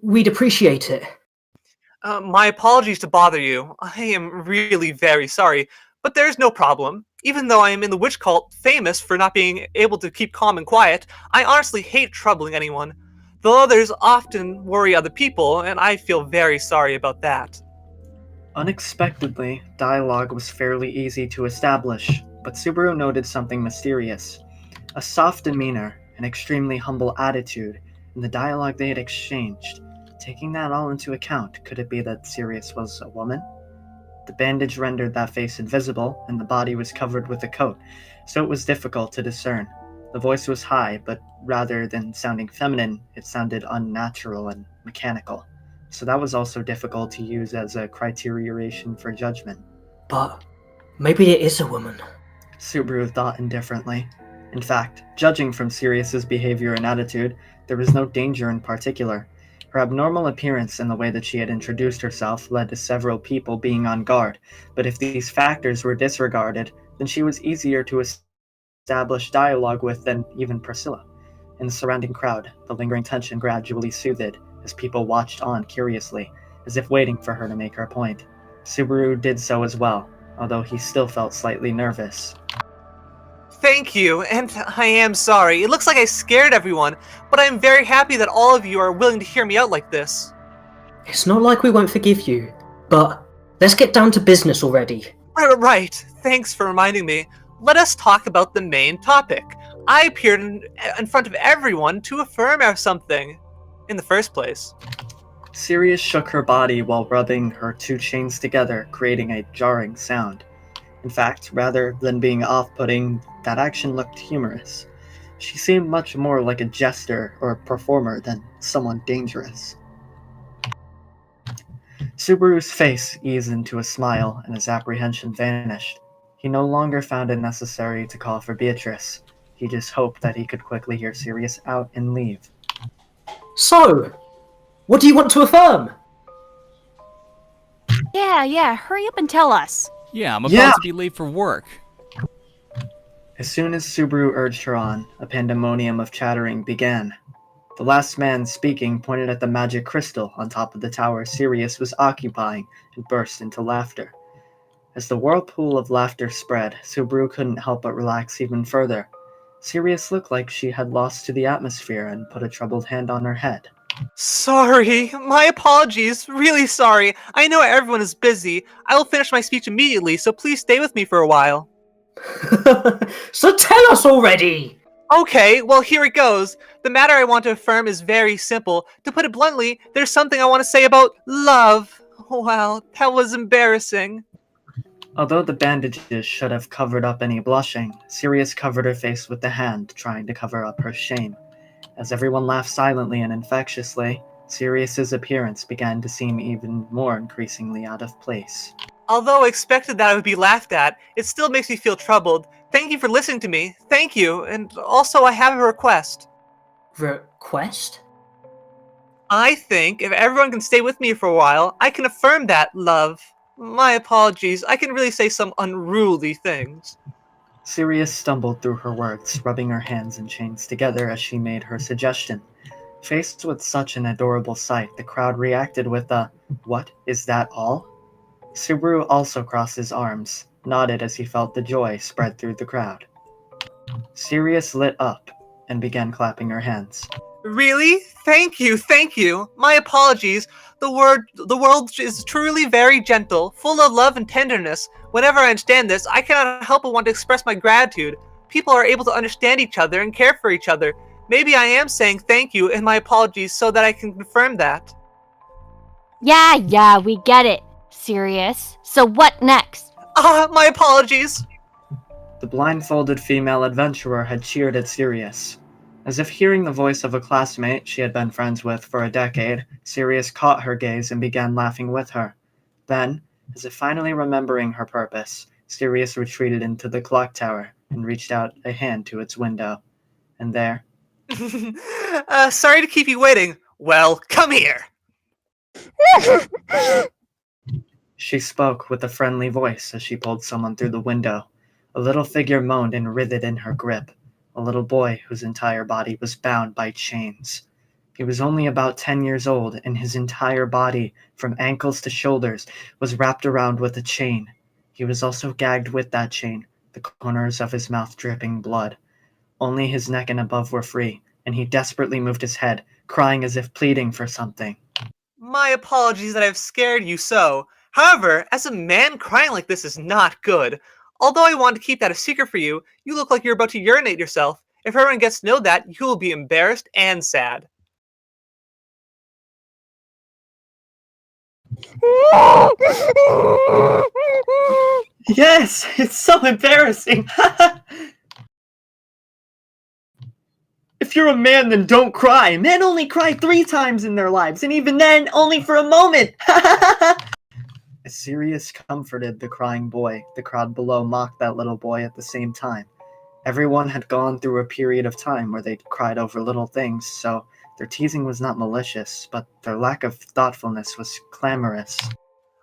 We'd appreciate it. My apologies to bother you. I am really very sorry, but there's no problem. Even though I am in the witch cult, famous for not being able to keep calm and quiet, I honestly hate troubling anyone. Though others often worry other people, and I feel very sorry about that. Unexpectedly, dialogue was fairly easy to establish, but Subaru noted something mysterious. A soft demeanor, an extremely humble attitude, in the dialogue they had exchanged. Taking that all into account, could it be that Sirius was a woman? The bandage rendered that face invisible, and the body was covered with a coat, so it was difficult to discern. The voice was high, but rather than sounding feminine, it sounded unnatural and mechanical. So that was also difficult to use as a criterion for judgment. But maybe it is a woman. Subaru thought indifferently. In fact, judging from Sirius's behavior and attitude, there was no danger in particular. Her abnormal appearance and the way that she had introduced herself led to several people being on guard, but if these factors were disregarded, then she was easier to establish dialogue with than even Priscilla. In the surrounding crowd, the lingering tension gradually soothed as people watched on curiously, as if waiting for her to make her point. Subaru did so as well, although he still felt slightly nervous. Thank you, and I am sorry. It looks like I scared everyone, but I am very happy that all of you are willing to hear me out like this. It's not like we won't forgive you, but let's get down to business already. Right, thanks for reminding me. Let us talk about the main topic. I appeared in front of everyone to affirm or something, in the first place. Sirius shook her body while rubbing her two chains together, creating a jarring sound. In fact, rather than being off-putting, that action looked humorous. She seemed much more like a jester or a performer than someone dangerous. Subaru's face eased into a smile, and his apprehension vanished. He no longer found it necessary to call for Beatrice. He just hoped that he could quickly hear Sirius out and leave. So, what do you want to affirm? Yeah, hurry up and tell us. Yeah, I'm about to be late for work. As soon as Subaru urged her on, a pandemonium of chattering began. The last man speaking pointed at the magic crystal on top of the tower Sirius was occupying and burst into laughter. As the whirlpool of laughter spread, Subaru couldn't help but relax even further. Sirius looked like she had lost to the atmosphere and put a troubled hand on her head. Sorry, my apologies, really sorry. I know everyone is busy. I will finish my speech immediately, so please stay with me for a while. So tell us already! Okay, well here it goes. The matter I want to affirm is very simple. To put it bluntly, there's something I want to say about love. Wow, that was embarrassing. Although the bandages should have covered up any blushing, Sirius covered her face with the hand, trying to cover up her shame. As everyone laughed silently and infectiously, Sirius's appearance began to seem even more increasingly out of place. Although I expected that I would be laughed at, it still makes me feel troubled. Thank you for listening to me. Thank you. And also, I have a request. Request? I think if everyone can stay with me for a while, I can affirm that, love. My apologies. I can really say some unruly things. Sirius stumbled through her words, rubbing her hands and chains together as she made her suggestion. Faced with such an adorable sight, the crowd reacted with a, "What, is that all?" Subaru also crossed his arms, nodded as he felt the joy spread through the crowd. Sirius lit up and began clapping her hands. Really? Thank you, thank you. My apologies. The world is truly very gentle, full of love and tenderness. Whenever I understand this, I cannot help but want to express my gratitude. People are able to understand each other and care for each other. Maybe I am saying thank you and my apologies so that I can confirm that. Yeah, we get it. Sirius. So what next? My apologies. The blindfolded female adventurer had cheered at Sirius. As if hearing the voice of a classmate she had been friends with for a decade, Sirius caught her gaze and began laughing with her. Then, as if finally remembering her purpose, Sirius retreated into the clock tower and reached out a hand to its window. And there... Sorry to keep you waiting. Well, come here. She spoke with a friendly voice as she pulled someone through the window. A little figure moaned and writhed in her grip. A little boy whose entire body was bound by chains. He was only about 10 years old, and his entire body, from ankles to shoulders, was wrapped around with a chain. He was also gagged with that chain, the corners of his mouth dripping blood. Only his neck and above were free, and he desperately moved his head, crying as if pleading for something. My apologies that I've scared you so. However, as a man, crying like this is not good. Although I want to keep that a secret for you, you look like you're about to urinate yourself. If everyone gets to know that, you will be embarrassed and sad. Yes, it's so embarrassing. If you're a man, then don't cry. Men only cry 3 times in their lives, and even then, only for a moment. As Sirius comforted the crying boy, the crowd below mocked that little boy at the same time. Everyone had gone through a period of time where they'd cried over little things, so their teasing was not malicious, but their lack of thoughtfulness was clamorous.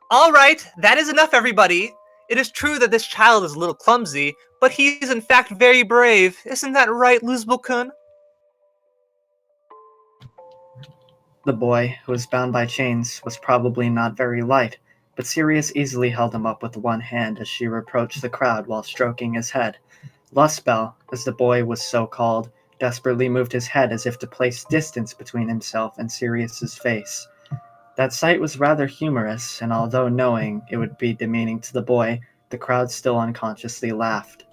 All right, that is enough, everybody. It is true that this child is a little clumsy, but he is in fact very brave. Isn't that right, Luzbel-kun? The boy, who was bound by chains, was probably not very light, but Sirius easily held him up with one hand as she reproached the crowd while stroking his head. Lustbel, as the boy was so called, desperately moved his head as if to place distance between himself and Sirius's face. That sight was rather humorous, and although knowing it would be demeaning to the boy, the crowd still unconsciously laughed.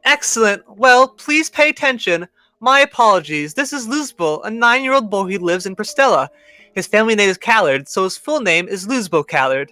Excellent. Well, please pay attention. My apologies. This is Luzbel, a 9-year-old boy who lives in Priscilla. His family name is Callard, so his full name is Luzbel Callard.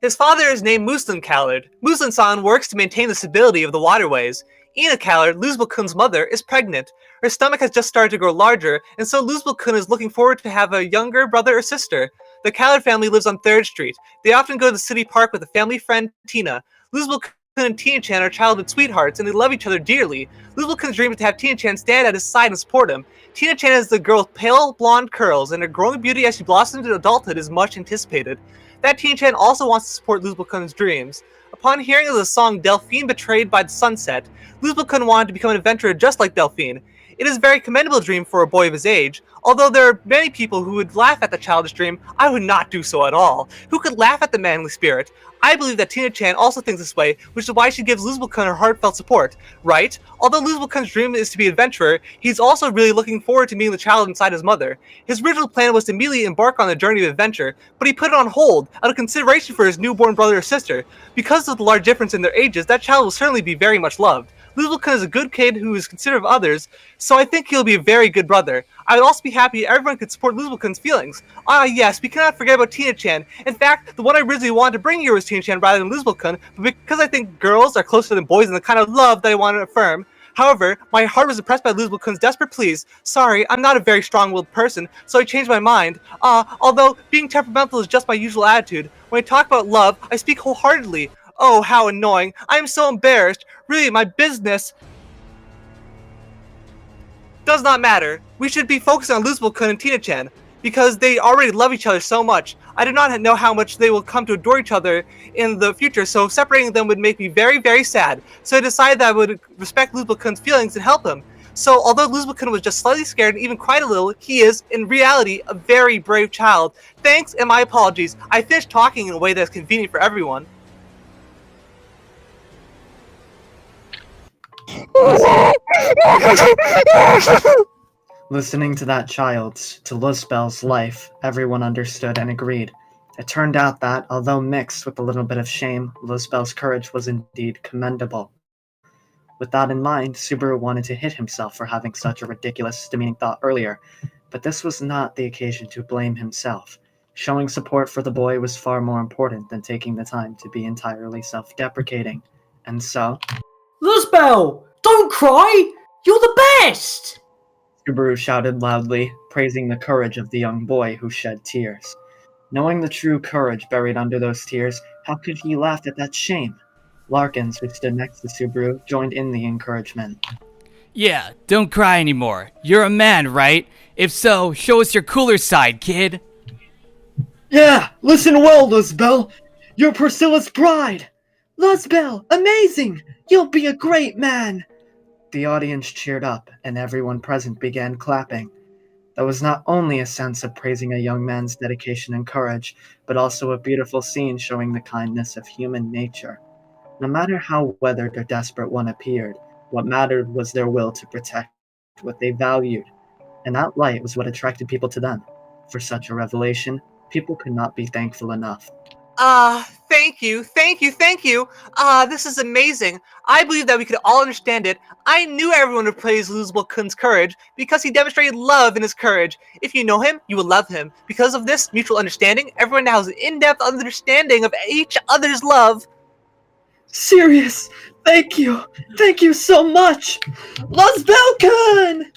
His father is named Muslin Callard. Muslin-san works to maintain the stability of the waterways. Ina Callard, Luzbel-kun's mother, is pregnant. Her stomach has just started to grow larger, and so Luzbel-kun is looking forward to have a younger brother or sister. The Callard family lives on 3rd Street. They often go to the city park with a family friend, Tina. Luzbel-kun and Tina-chan are childhood sweethearts, and they love each other dearly. Luzbel-kun's dream is to have Tina-chan stand at his side and support him. Tina-chan is the girl with pale blonde curls, and her growing beauty as she blossoms into adulthood is much anticipated. That Tina-chan also wants to support Luzbel-kun's dreams. Upon hearing of the song Delphine Betrayed by the Sunset, Luzbel-kun wanted to become an adventurer just like Delphine. It is a very commendable dream for a boy of his age. Although there are many people who would laugh at the childish dream, I would not do so at all. Who could laugh at the manly spirit? I believe that Tina-chan also thinks this way, which is why she gives Luzbel-kun her heartfelt support, right? Although Luzbel-kun's dream is to be an adventurer, he's also really looking forward to meeting the child inside his mother. His original plan was to immediately embark on the journey of adventure, but he put it on hold out of consideration for his newborn brother or sister. Because of the large difference in their ages, that child will certainly be very much loved. Luzbel-kun is a good kid who is considerate of others, so I think he'll be a very good brother. I would also be happy if everyone could support Luzbel-kun's feelings. Yes, we cannot forget about Tina-chan. In fact, the one I originally wanted to bring here was Tina-chan rather than Luzbel-kun, but because I think girls are closer than boys and the kind of love that I want to affirm. However, my heart was impressed by Luzbel-kun's desperate pleas. Sorry, I'm not a very strong-willed person, so I changed my mind. Although being temperamental is just my usual attitude. When I talk about love, I speak wholeheartedly. Oh, how annoying. I am so embarrassed. Really, my business does not matter. We should be focusing on Luzbel-kun and Tina-chan, because they already love each other so much. I do not know how much they will come to adore each other in the future, so separating them would make me very, very sad. So I decided that I would respect Luzbel-kun's feelings and help him. So although Luzbel-kun was just slightly scared and even cried a little, he is, in reality, a very brave child. Thanks and my apologies. I finished talking in a way that is convenient for everyone. Listening to that child's, to Luzbel's life, everyone understood and agreed. It turned out that, although mixed with a little bit of shame, Luzbel's courage was indeed commendable. With that in mind, Subaru wanted to hit himself for having such a ridiculous, demeaning thought earlier, but this was not the occasion to blame himself. Showing support for the boy was far more important than taking the time to be entirely self-deprecating. And so... Luzbel! Don't cry! You're the best! Subaru shouted loudly, praising the courage of the young boy who shed tears. Knowing the true courage buried under those tears, how could he laugh at that shame? Larkins, who stood next to Subaru, joined in the encouragement. Yeah, don't cry anymore. You're a man, right? If so, show us your cooler side, kid. Yeah, listen well, Luzbel. You're Priscilla's pride. Luzbel, amazing! You'll be a great man! The audience cheered up, and everyone present began clapping. There was not only a sense of praising a young man's dedication and courage, but also a beautiful scene showing the kindness of human nature. No matter how weathered or desperate one appeared, what mattered was their will to protect what they valued, and that light was what attracted people to them. For such a revelation, people could not be thankful enough. Thank you. This is amazing. I believe that we could all understand it. I knew everyone would praise Losable Kun's courage because he demonstrated love in his courage. If you know him, you will love him. Because of this mutual understanding, everyone now has an in-depth understanding of each other's love. Serious, thank you. Thank you so much. Losable Kun!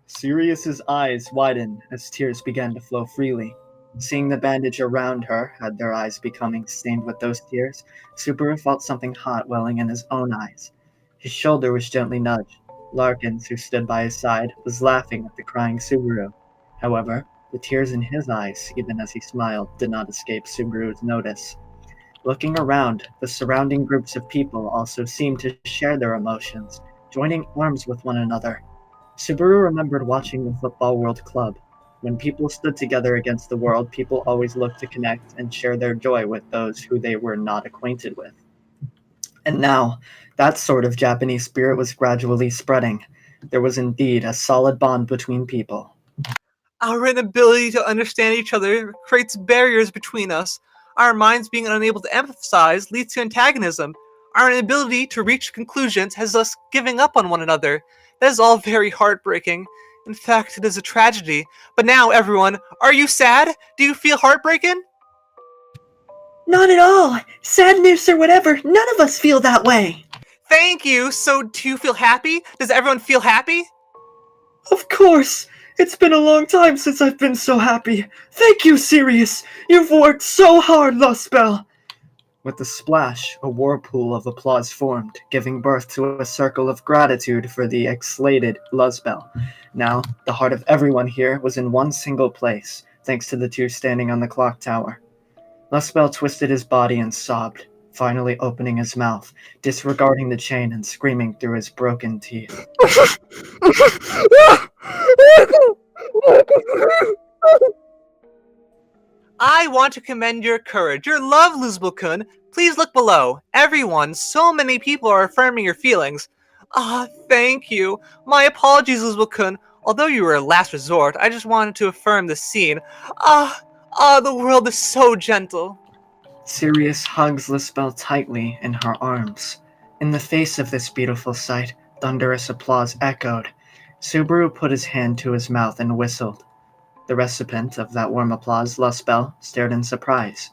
Sirius's eyes widened as tears began to flow freely. Seeing the bandage around her had their eyes becoming stained with those tears, Subaru felt something hot welling in his own eyes. His shoulder was gently nudged. Larkins, who stood by his side, was laughing at the crying Subaru. However, the tears in his eyes, even as he smiled, did not escape Subaru's notice. Looking around, the surrounding groups of people also seemed to share their emotions, joining arms with one another. Subaru remembered watching the Football World Club. When people stood together against the world, people always looked to connect and share their joy with those who they were not acquainted with. And now, that sort of Japanese spirit was gradually spreading. There was indeed a solid bond between people. Our inability to understand each other creates barriers between us. Our minds being unable to empathize leads to antagonism. Our inability to reach conclusions has us giving up on one another. That is all very heartbreaking. In fact, it is a tragedy. But now, everyone, are you sad? Do you feel heartbroken? Not at all. Sadness or whatever, none of us feel that way. Thank you. So, do you feel happy? Does everyone feel happy? Of course. It's been a long time since I've been so happy. Thank you, Sirius. You've worked so hard, Lustbell. With a splash, a whirlpool of applause formed, giving birth to a circle of gratitude for the excited Luzbel. Now, the heart of everyone here was in one single place, thanks to the two standing on the clock tower. Luzbel twisted his body and sobbed, finally opening his mouth, disregarding the chain and screaming through his broken teeth. I want to commend your courage, your love, Luzbel-kun. Please look below. Everyone, so many people are affirming your feelings. Thank you. My apologies, Luzbel-kun. Although you were a last resort, I just wanted to affirm the scene. The world is so gentle. Sirius hugs Luzbel tightly in her arms. In the face of this beautiful sight, thunderous applause echoed. Subaru put his hand to his mouth and whistled. The recipient of that warm applause, Luzbel, stared in surprise.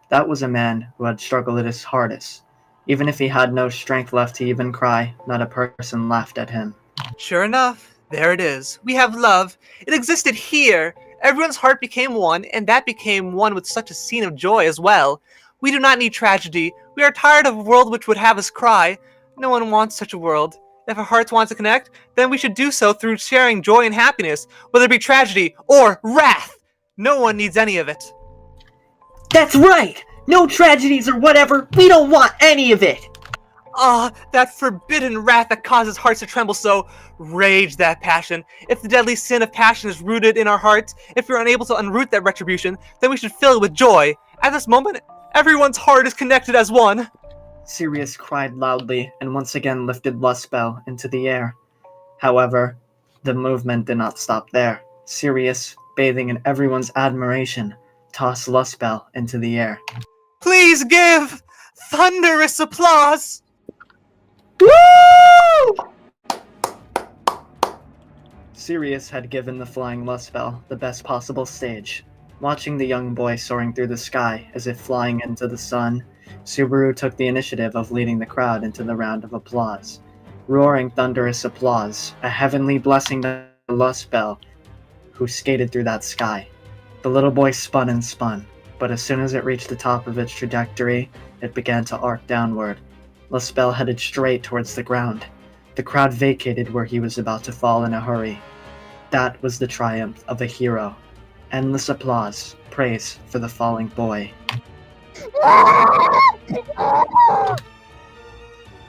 That was a man who had struggled at his hardest. Even if he had no strength left to even cry, not a person laughed at him. Sure enough, there it is. We have love. It existed here. Everyone's heart became one, and that became one with such a scene of joy as well. We do not need tragedy. We are tired of a world which would have us cry. No one wants such a world. If our hearts want to connect, then we should do so through sharing joy and happiness, whether it be tragedy or wrath. No one needs any of it. That's right! No tragedies or whatever, we don't want any of it! That forbidden wrath that causes hearts to tremble so. Rage that passion. If the deadly sin of passion is rooted in our hearts, if we're unable to unroot that retribution, then we should fill it with joy. At this moment, everyone's heart is connected as one. Sirius cried loudly and once again lifted Luzbel into the air. However, the movement did not stop there. Sirius, bathing in everyone's admiration, tossed Luzbel into the air. Please give thunderous applause! Woo! Sirius had given the flying Luzbel the best possible stage. Watching the young boy soaring through the sky as if flying into the sun, Subaru took the initiative of leading the crowd into the round of applause. Roaring thunderous applause, a heavenly blessing to Luzbel, who skated through that sky. The little boy spun and spun, but as soon as it reached the top of its trajectory, it began to arc downward. Luzbel headed straight towards the ground. The crowd vacated where he was about to fall in a hurry. That was the triumph of a hero. Endless applause, praise for the falling boy.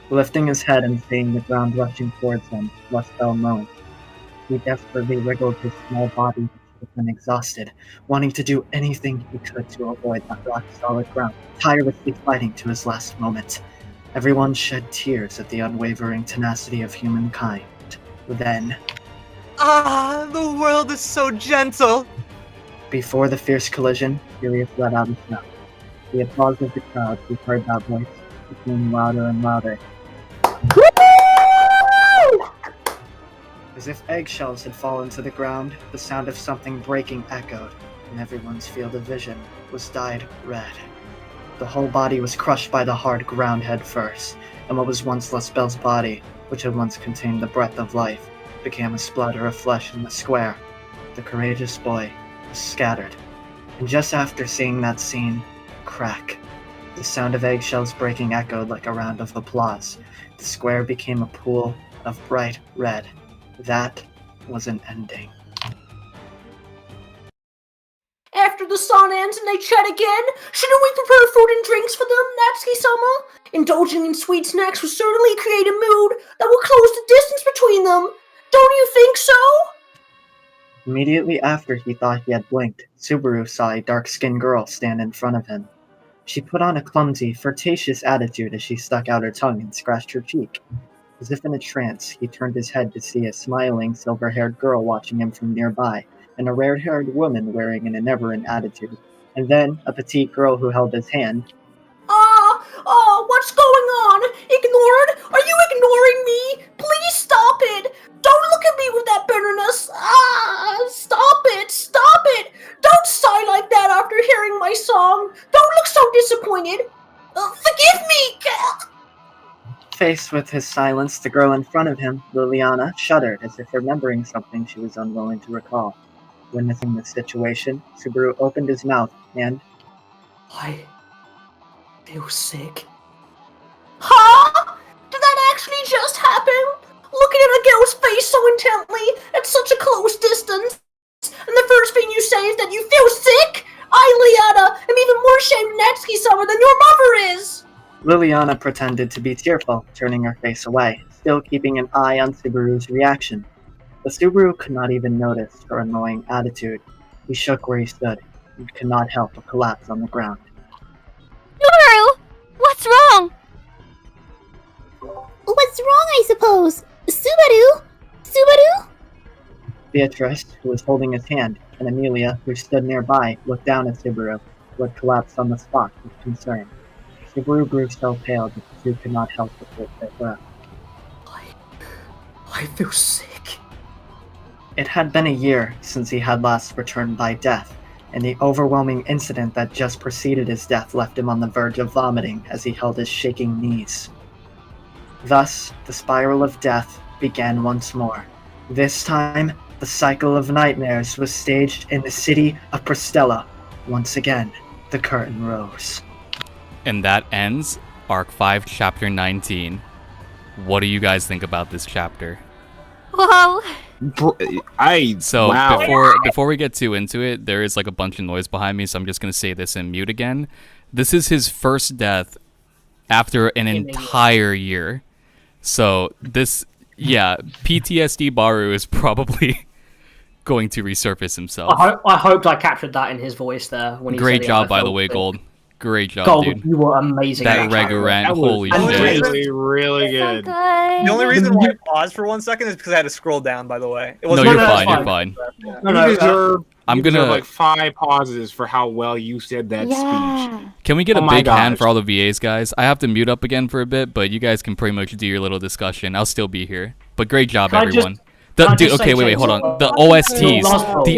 Lifting his head and seeing the ground rushing towards him, Luzbel moaned. He desperately wriggled his small body, and exhausted, wanting to do anything he could to avoid that rock-solid ground, tirelessly fighting to his last moment. Everyone shed tears at the unwavering tenacity of humankind. Then... the world is so gentle! Before the fierce collision, Julius let out a shout. The applause of the crowd who heard that voice became louder and louder. As if eggshells had fallen to the ground, the sound of something breaking echoed, and everyone's field of vision was dyed red. The whole body was crushed by the hard ground head first, and what was once Lusbelle's body, which had once contained the breath of life, became a splatter of flesh in the square. The courageous boy was scattered. And just after seeing that scene, crack, the sound of eggshells breaking echoed like a round of applause. The square became a pool of bright red. That was an ending. After the song ends and they chat again, shouldn't we prepare food and drinks for them, Natsuki-sama? Indulging in sweet snacks will certainly create a mood that will close the distance between them. Don't you think so? Immediately after he thought he had blinked, Subaru saw a dark-skinned girl stand in front of him. She put on a clumsy, flirtatious attitude as she stuck out her tongue and scratched her cheek. As if in a trance, he turned his head to see a smiling, silver-haired girl watching him from nearby, and a red-haired woman wearing an irreverent attitude, and then a petite girl who held his hand. What's going on? Ignored? Are you ignoring me? Please stop it! Don't look at me with that bitterness! Stop it! Stop it! Don't sigh like that after hearing my song! Don't look so disappointed! Forgive me! Faced with his silence, the girl in front of him, Liliana, shuddered as if remembering something she was unwilling to recall. Witnessing the situation, Subaru opened his mouth and... I feel sick. Huh? Did that actually just happen? Looking at a girl's face so intently, at such a close distance, and the first thing you say is that you feel sick? I, Liana, am even more ashamed Natsuki-sama than your mother is! Liliana pretended to be tearful, turning her face away, still keeping an eye on Subaru's reaction. But Subaru could not even notice her annoying attitude. He shook where he stood, and could not help but collapse on the ground. Subaru! What's wrong? What's wrong, I suppose? Subaru? Subaru? Beatrice, who was holding his hand, and Amelia, who stood nearby, looked down at Subaru, who had collapsed on the spot with concern. Subaru grew so pale that the two could not help but hold their breath. I feel sick. It had been a year since he had last returned by death, and the overwhelming incident that just preceded his death left him on the verge of vomiting as he held his shaking knees. Thus, the spiral of death began once more. This time, the cycle of nightmares was staged in the city of Priscilla. Once again, the curtain rose. And that ends Arc 5, Chapter 19. What do you guys think about this chapter? Well, Wow. Before we get too into it, there is like a bunch of noise behind me, so I'm just gonna say this in mute again. This is his first death after an entire year. So this, PTSD Baru is probably going to resurface himself. I hoped I captured that in his voice there. When he Great said job, by the way, Gold. Great job, Gold, dude. you were amazing. That Regorant, holy shit. Really good. The only reason why I paused for 1 second is because I had to scroll down, by the way. It No, you're fine, you're fine. You deserve I'm gonna like 5 pauses for how well you said that speech. Can we get a my big hand gosh. for all the VAs, guys? I have to mute up again for a bit, but you guys can pretty much do your little discussion. I'll still be here. But great job, everyone. Wait, hold on. The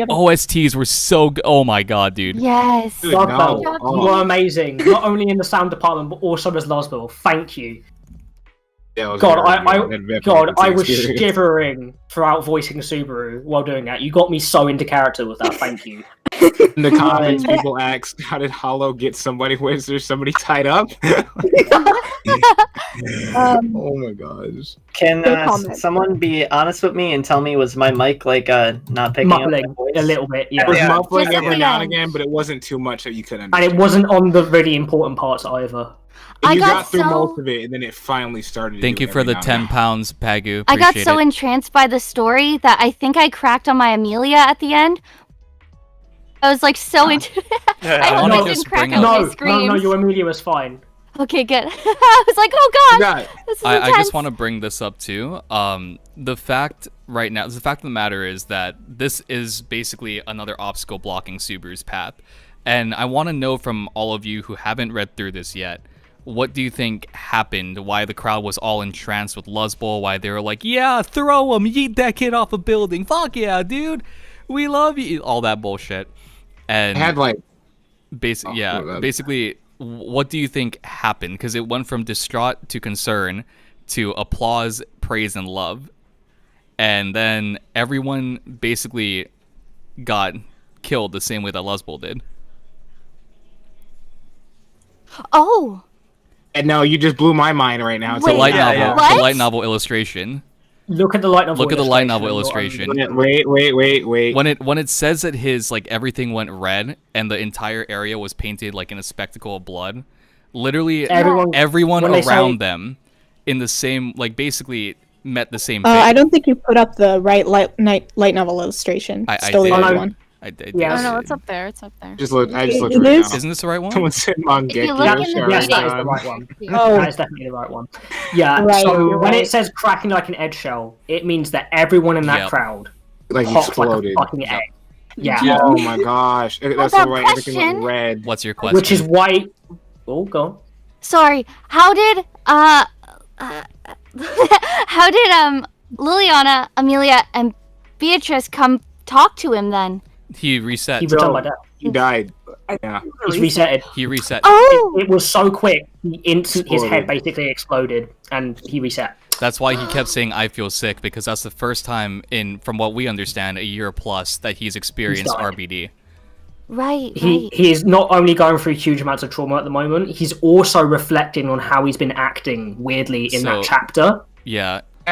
OSTs were so good. Oh my god, dude. Yes. You were amazing. Not only in the sound department, but also as Losbel. Thank you. Yeah, God, I was shivering throughout voicing Subaru while doing that. You got me so into character with that. Thank you. In the comments, people asked, "How did Hollow get somebody? Was there somebody tied up?" Oh my gosh! Can someone be honest with me and tell me, was my mic like not picking muffling up my voice? a little bit? Yeah, It was muffling Just every at now the and again, but it wasn't too much that you couldn't. and it wasn't on the really important parts either. And you I got got through so- most of it, and then it finally started. Thank you for the 10 pounds, Pagu. I got Appreciate so it. entranced by the story that I think I cracked on my Amelia at the end. I was like so into I hope wanna I just didn't crack bring out up- my screams. No, your Amelia was fine. Okay, good. I was like, oh god, this is I intense. just want to bring this up too. The fact of the matter is that this is basically another obstacle blocking Subaru's path. And I want to know from all of you who haven't read through this yet, what do you think happened? Why the crowd was all entranced with Luzbol? Why they were like, yeah, throw him, yeet that kid off a building. Fuck yeah, dude. We love you. All that bullshit. And I had like... basically, what do you think happened? Because it went from distraught to concern to applause, praise, and love. And then everyone basically got killed the same way that Luzbol did. Oh. And no, you just blew my mind right now. It's a light novel. The light novel illustration. Look at the light novel. Look at the light novel illustration. Wait. When it says that his like everything went red and the entire area was painted like in a spectacle of blood, literally everyone around them in the same basically met the same fate. I don't think you put up the right light novel illustration. I Still the did. other one. I did. Yeah, no, it's up there. It's up there. I just looked right now. Isn't this the right one? Someone said Mangekyo. Yes, that is the right one. Oh. That is definitely the right one. Yeah, Right, so when it says cracking like an eggshell, it means that everyone in that crowd like popped exploded. like a fucking egg. Yeah. Oh my gosh. That's the way everything question. went red. What's your question? Which is why... Oh, go on. Sorry, how did Liliana, Amelia, and Beatrice come talk to him then? He reset. He returned my death. He died. Yeah. He's resetted. He reset. Oh! It was so quick. His head basically exploded, and he reset. That's why he kept saying, I feel sick, because that's the first time in, from what we understand, a year plus that he's experienced RBD. Right. He is not only going through huge amounts of trauma at the moment, he's also reflecting on how he's been acting weirdly in that chapter. Yeah. I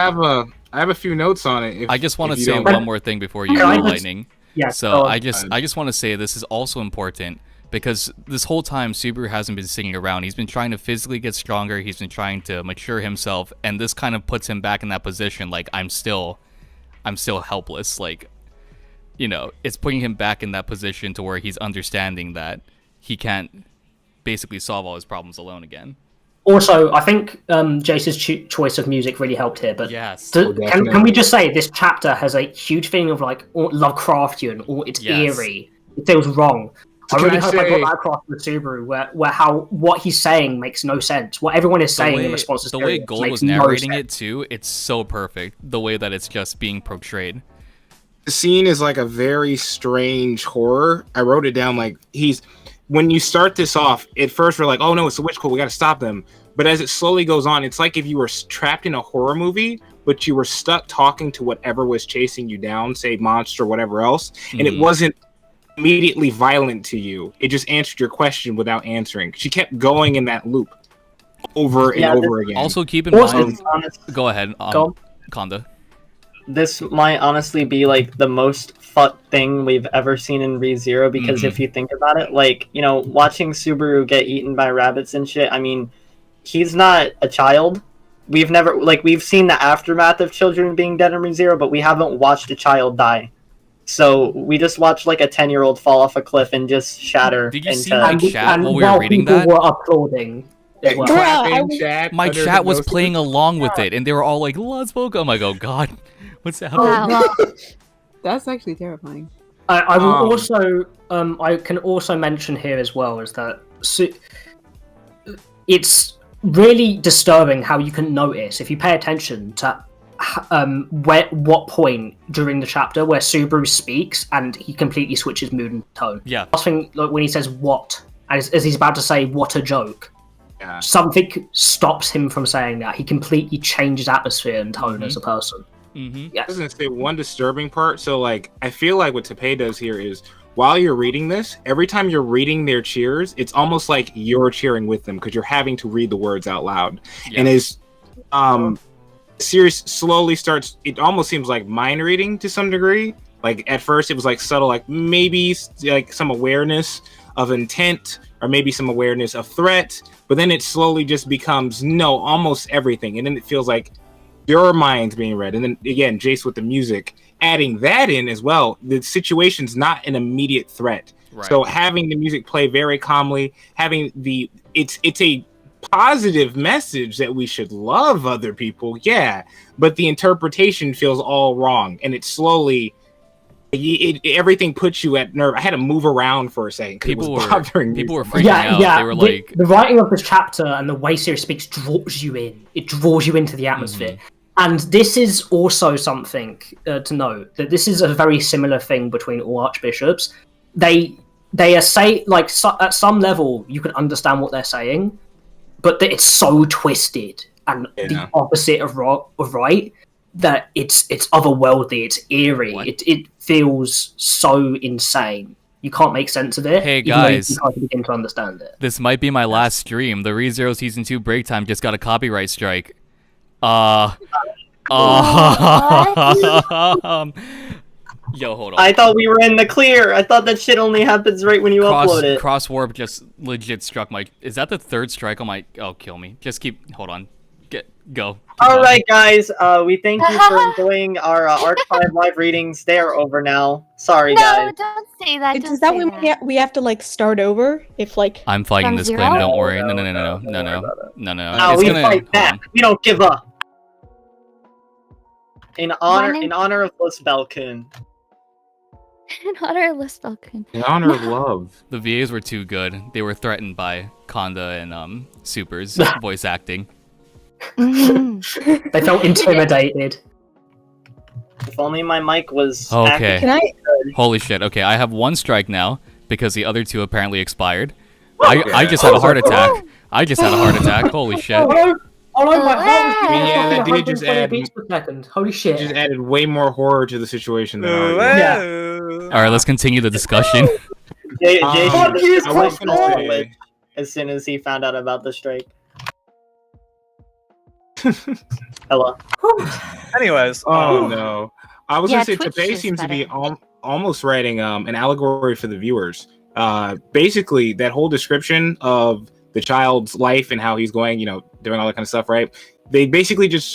have a few notes on it. I just want to say one more thing before you go, Lightning. Yeah. So I just want to say this is also important because this whole time Subaru hasn't been sitting around. He's been trying to physically get stronger. He's been trying to mature himself, and this kind of puts him back in that position. Like I'm still helpless. Like, you know, it's putting him back in that position to where he's understanding that he can't basically solve all his problems alone again. Also, I think Jace's choice of music really helped here. But yes, can we just say this chapter has a huge feeling of like Lovecraftian, or it's eerie. It feels wrong. I really hope I got that across with Subaru, where what he's saying makes no sense. What everyone is saying in response to the way Gold was narrating it too, it's so perfect. The way that it's just being portrayed. The scene is like a very strange horror. I wrote it down like when you start this off, at first we're like, oh no, it's a witch cult, we gotta stop them. But as it slowly goes on, it's like if you were trapped in a horror movie, but you were stuck talking to whatever was chasing you down, say monster, whatever else, and it wasn't immediately violent to you. It just answered your question without answering. She kept going in that loop over and over again. Also keep in mind... Go ahead, Kanda. This might honestly be like the most fucked thing we've ever seen in ReZero, because if you think about it, like, you know, watching Subaru get eaten by rabbits and shit, I mean, he's not a child. We've seen the aftermath of children being dead in ReZero, but we haven't watched a child die. So we just watched like a 10-year-old fall off a cliff and just shatter. Did you see my chat while we were reading that? Were applauding. My chat was playing along with it, and they were all like, "Let's vote!" I'm like, "Oh God, what's happening?" Wow. That's actually terrifying. I will also, I can also mention here as well is that it's really disturbing how you can notice if you pay attention to what point during the chapter where Subaru speaks and he completely switches mood and tone. Yeah. Last thing, like when he says "what," as he's about to say "what a joke." Yeah. Something stops him from saying that. He completely changes atmosphere and tone as a person. Yeah. I was gonna say one disturbing part. So, like, I feel like what Tepe does here is while you're reading this, every time you're reading their cheers, it's almost like you're cheering with them because you're having to read the words out loud. Yeah. And as series slowly starts, it almost seems like mind reading to some degree. Like at first, it was like subtle, like maybe like some awareness of intent or maybe some awareness of threat, but then it slowly just becomes almost everything, and then it feels like your mind's being read. And then again, Jace with the music, adding that in as well. The situation's not an immediate threat, right. So having the music play very calmly, having it's a positive message that we should love other people, yeah, but the interpretation feels all wrong, and it slowly Everything puts you at nerve. I had to move around for a second. People were bothering me. freaking out. They were like, the writing of this chapter and the way Sirius speaks draws you in. It draws you into the atmosphere. And this is also something to note, that this is a very similar thing between all archbishops. They are at some level you can understand what they're saying, but that it's so twisted and the opposite of right that it's otherworldly, it's eerie, it feels so insane. You can't make sense of it. Hey guys, you can't begin to understand it. This might be my last stream. The ReZero Season 2 break time just got a copyright strike. Yo, hold on. I thought we were in the clear. I thought that shit only happens right when you upload it. Cross Warp just legit struck my... Is that the third strike on my... Oh, kill me. Just keep... Hold on. Go. Alright, guys. We thank you for enjoying our Arc 5 live readings. They are over now. Sorry, guys. No, don't say that. Is that when we have to like start over? If like I'm fighting this claim. Don't worry. No. We fight back. We don't give up. In honor of Belkin. In honor of Belkin. In honor of love. The VAs were too good. They were threatened by Kanda and Super's voice acting. They felt intimidated. If only my mic was okay. Can I? Holy shit. Okay, I have one strike now because the other two apparently expired. I just had a heart attack. Holy shit. Hello, my heart was that dude just beats per second. Holy shit. Just added way more horror to the situation than ours. Alright, let's continue the discussion. As soon as he found out about the strike. Hello. Anyways. Oh no. I was gonna say Twitch Tabe is seems to be better. almost writing an allegory for the viewers. Basically, that whole description of the child's life and how he's going, doing all that kind of stuff, right? They basically just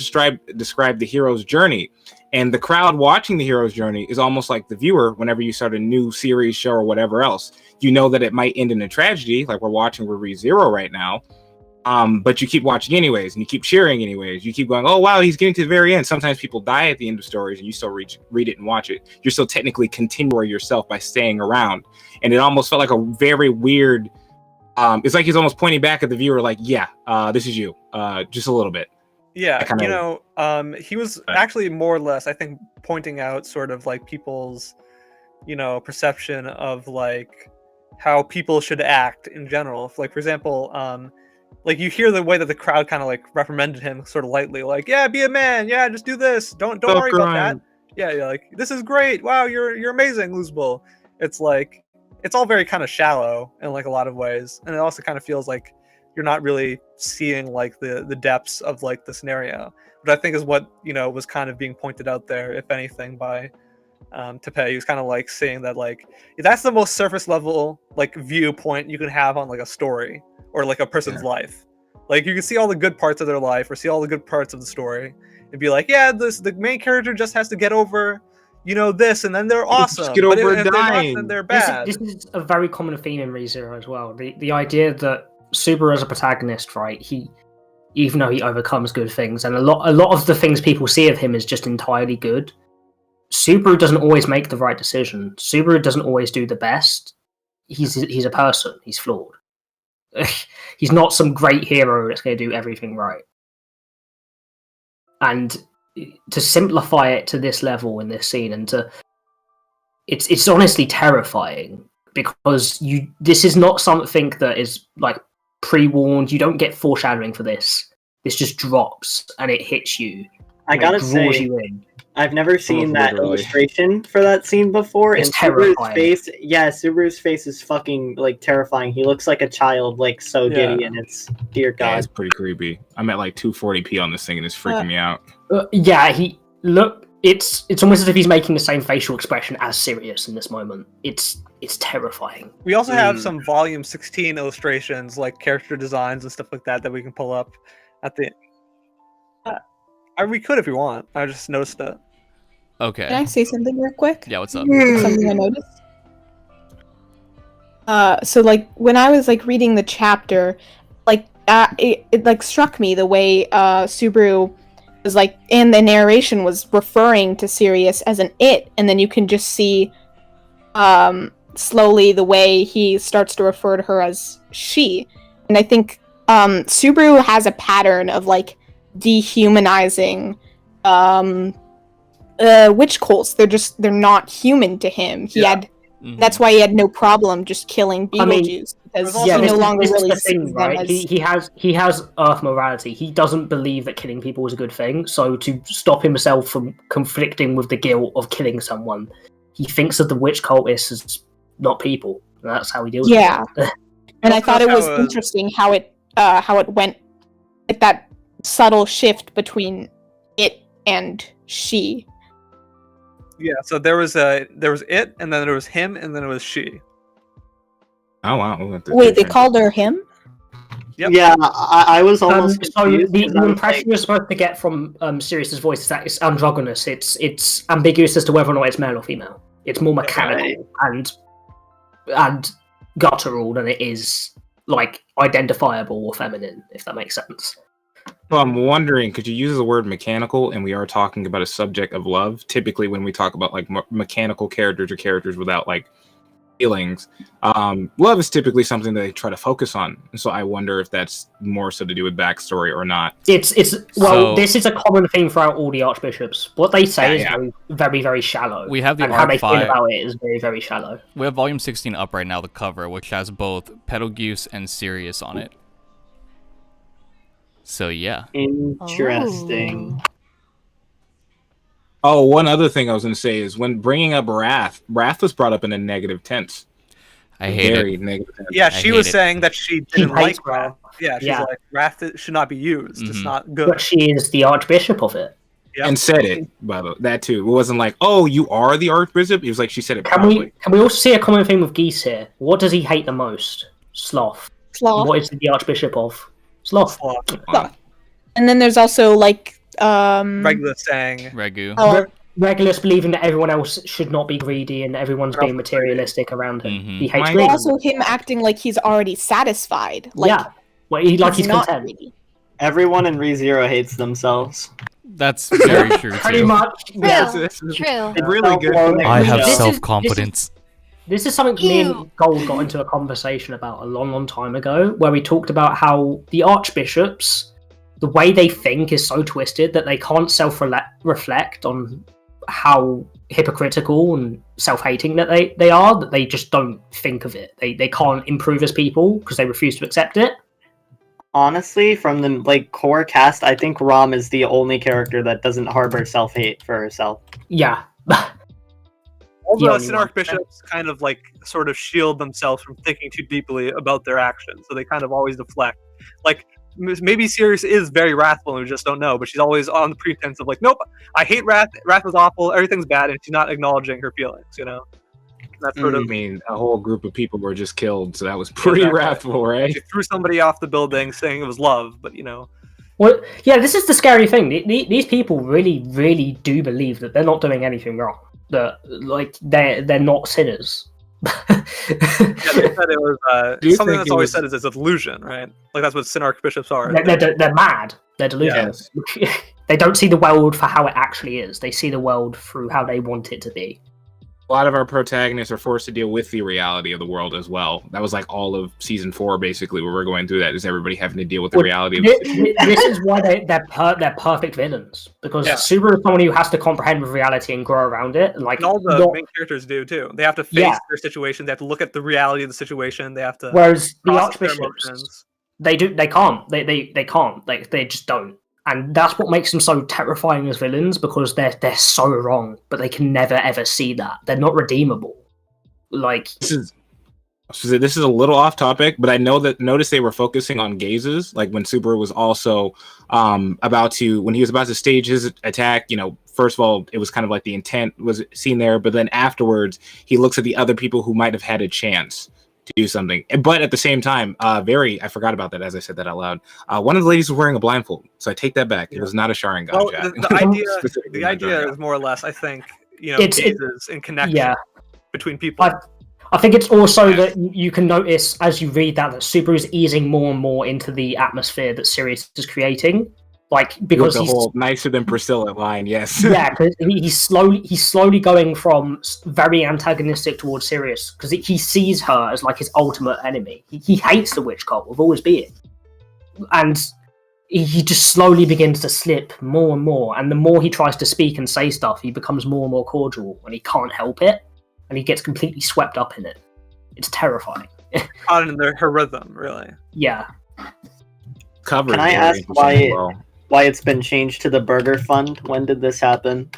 describe the hero's journey. And the crowd watching the hero's journey is almost like the viewer whenever you start a new series, show, or whatever else. You know that it might end in a tragedy, like we're watching with ReZero right now. But you keep watching anyways, and you keep cheering anyways. You keep going, oh wow, he's getting to the very end. Sometimes people die at the end of stories, and you still read it and watch it. You're still technically continuing yourself by staying around. And it almost felt like a very weird... it's like he's almost pointing back at the viewer, like, yeah, this is you, just a little bit. Yeah, he was actually more or less, I think, pointing out sort of like people's, perception of like how people should act in general. Like, for example, like you hear the way that the crowd kind of like reprimanded him sort of lightly, like, yeah, be a man, yeah, just do this, don't worry about that. Yeah, like, this is great, wow, you're amazing, Luzbel. It's like, it's all very kind of shallow in like a lot of ways, and it also kind of feels like you're not really seeing like the depths of like the scenario, which I think is what was kind of being pointed out there, if anything, by Tape. He was kind of like saying that like that's the most surface level like viewpoint you can have on like a story or like a person's life. Like you can see all the good parts of their life or see all the good parts of the story and be like, yeah, the main character just has to get over this, and then they're awesome. Just get over if dying. then they're bad. This is a very common theme in ReZero as well. The idea that Subaru as a protagonist, right? Even though he overcomes good things, and a lot of the things people see of him is just entirely good. Subaru doesn't always make the right decision. Subaru doesn't always do the best. He's a person. He's flawed. He's not some great hero that's going to do everything right. And to simplify it to this level in this scene, and it's honestly terrifying, because this is not something that is like pre-warned. You don't get foreshadowing for this. This just drops and it hits you. I gotta say, I've never seen that illustration for that scene before. It's and terrifying. Subaru's face is fucking like terrifying. He looks like a child, like so giddy, and it's dear God. Yeah, it's pretty creepy. I'm at like 240p on this thing, and it's freaking me out. It's almost as if he's making the same facial expression as Sirius in this moment. It's terrifying. We also have some volume 16 illustrations, like character designs and stuff like that we can pull up at the. We could if you want. I just noticed that. Okay. Can I say something real quick? Yeah, what's up? Something I noticed. So like when I was like reading the chapter, like it like struck me the way Subaru was like, and the narration was referring to Sirius as an it, and then you can just see slowly the way he starts to refer to her as she. And I think Subaru has a pattern of like dehumanizing witch cults. They're not human to him. That's why he had no problem just killing Beetlejuice, because he no longer really sees them as... He has Earth morality. He doesn't believe that killing people is a good thing. So to stop himself from conflicting with the guilt of killing someone, he thinks of the witch cultists as not people. And that's how he deals with it. And I thought it was interesting how it went at that subtle shift between it and she. Yeah, so there was it, and then there was him, and then it was she. Oh wow! Wait, they called her him? Yep. Yeah, I was almost. So the impression you're supposed to get from Sirius's voice is that it's androgynous. It's ambiguous as to whether or not it's male or female. It's more mechanical and guttural than it is like identifiable or feminine, if that makes sense. Well, I'm wondering, could you use the word mechanical, and we are talking about a subject of love? Typically, when we talk about like mechanical characters or characters without like feelings, love is typically something that they try to focus on. And so I wonder if that's more so to do with backstory or not. This is a common theme throughout all the archbishops. What they say is very, very, very shallow. We have the and how they Arc feel 5. about it is very, very shallow. We have volume 16 up right now, the cover, which has both Betelgeuse and Sirius on it. So yeah. Interesting. Oh, one other thing I was going to say is when bringing up Wrath was brought up in a negative tense. I hate Very negative tense. Yeah, she was saying that she didn't like Wrath. Yeah, she's Yeah. like, Wrath should not be used. It's not good. But she is the archbishop of it. And said it, by the way, that too. It wasn't like, oh, you are the archbishop. It was like she said it Can properly. we also see a common theme with Geese here? What does he hate the most? Sloth. What is the archbishop of? Sloth. And then there's also like Regulus saying Regu. Regulus believing that everyone else should not be greedy and everyone's being materialistic around him. He hates But greed. also him acting like he's already satisfied. Like, he's not content. greedy. Everyone in ReZero hates themselves. That's very true. Pretty too. much. True. Really good. I have This is- self-confidence. This is something me and Gold got into a conversation about a long, long time ago, where we talked about how the archbishops, the way they think is so twisted that they can't self-reflect on how hypocritical and self-hating that they are, that they just don't think of it. They can't improve as people because they refuse to accept it. Honestly, from the core cast, I think Rom is the only character that doesn't harbor self-hate for herself. Yeah. All Yeah, the Sin Archbishops kind of sort of shield themselves from thinking too deeply about their actions, so they kind of always deflect. Like, maybe Sirius is very wrathful and we just don't know, but she's always on the pretense of nope, I hate Wrath, Wrath is awful, everything's bad, and she's not acknowledging her feelings, That's sort of... I mean, a whole group of people were just killed, so that was pretty wrathful, right? She threw somebody off the building saying it was love, but Well, yeah, this is the scary thing. These people really, really do believe that they're not doing anything wrong. That they're not sinners. Yeah, they said it was something that's always said is it's a delusion, right? That's what Sin Archbishops are. They're mad. They're delusional. Yes. They don't see the world for how it actually is. They see the world through how they want it to be. A lot of our protagonists are forced to deal with the reality of the world as well. That was all of season 4, basically, where we're going through that. Is everybody having to deal with the reality of This is why they're perfect villains, because Subaru is someone who has to comprehend with reality and grow around it. And all the main characters do too. They have to face their situation. They have to look at the reality of the situation. They have to. Whereas the process their archbishops, emotions. they can't. They can't. They just don't. And that's what makes them so terrifying as villains, because they're so wrong, but they can never ever see that. They're not redeemable. This is a little off topic, but I noticed they were focusing on gazes. When Subaru was also when he was about to stage his attack, first of all, it was kind of the intent was seen there, but then afterwards he looks at the other people who might have had a chance to do something. But at the same time, I forgot about that as I said that out loud. One of the ladies was wearing a blindfold, so I take that back. It was not a Sharingan. Well, Jack. the idea is more or less, I think, gazes and connection between people. I think it's also that you can notice as you read that Subaru is easing more and more into the atmosphere that Sirius is creating. Like because the he's whole nicer than Priscilla line, yes. yeah, because he's slowly going from very antagonistic towards Sirius because he sees her as like his ultimate enemy. He hates the witch cult with all his being, and he just slowly begins to slip more and more. And the more he tries to speak and say stuff, he becomes more and more cordial, and he can't help it, and he gets completely swept up in it. It's terrifying. Caught in her rhythm, really. Yeah. Cover. Can I ask why it's been changed to the Burger Fund? When did this happen?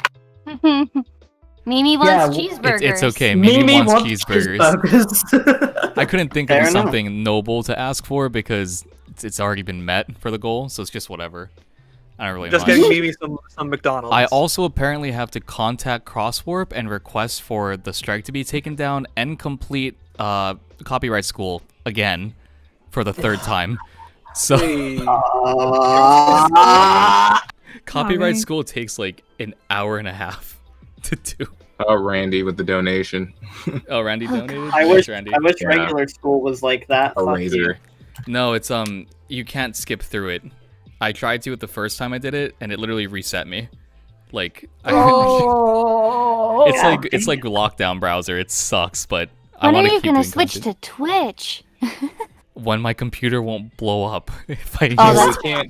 Mimi wants cheeseburgers. It's okay. Mimi wants cheeseburgers. I couldn't think of something noble to ask for because it's already been met for the goal, so it's just whatever. I don't really just mind. getting Mimi some McDonald's. I also apparently have to contact Crosswarp and request for the strike to be taken down and complete copyright school again for the third time. So copyright school takes like an hour and a half to do. Oh, Randy with the donation. Oh, Randy donated. I wish Randy. regular school was like that. A Fuck razor. you. No, it's you can't skip through it. I tried to it the first time I did it, and it literally reset me. Like, it's like lockdown browser. It sucks, but I when want are to you keep gonna doing switch content. to Twitch? When my computer won't blow up if I Oh, use that's it.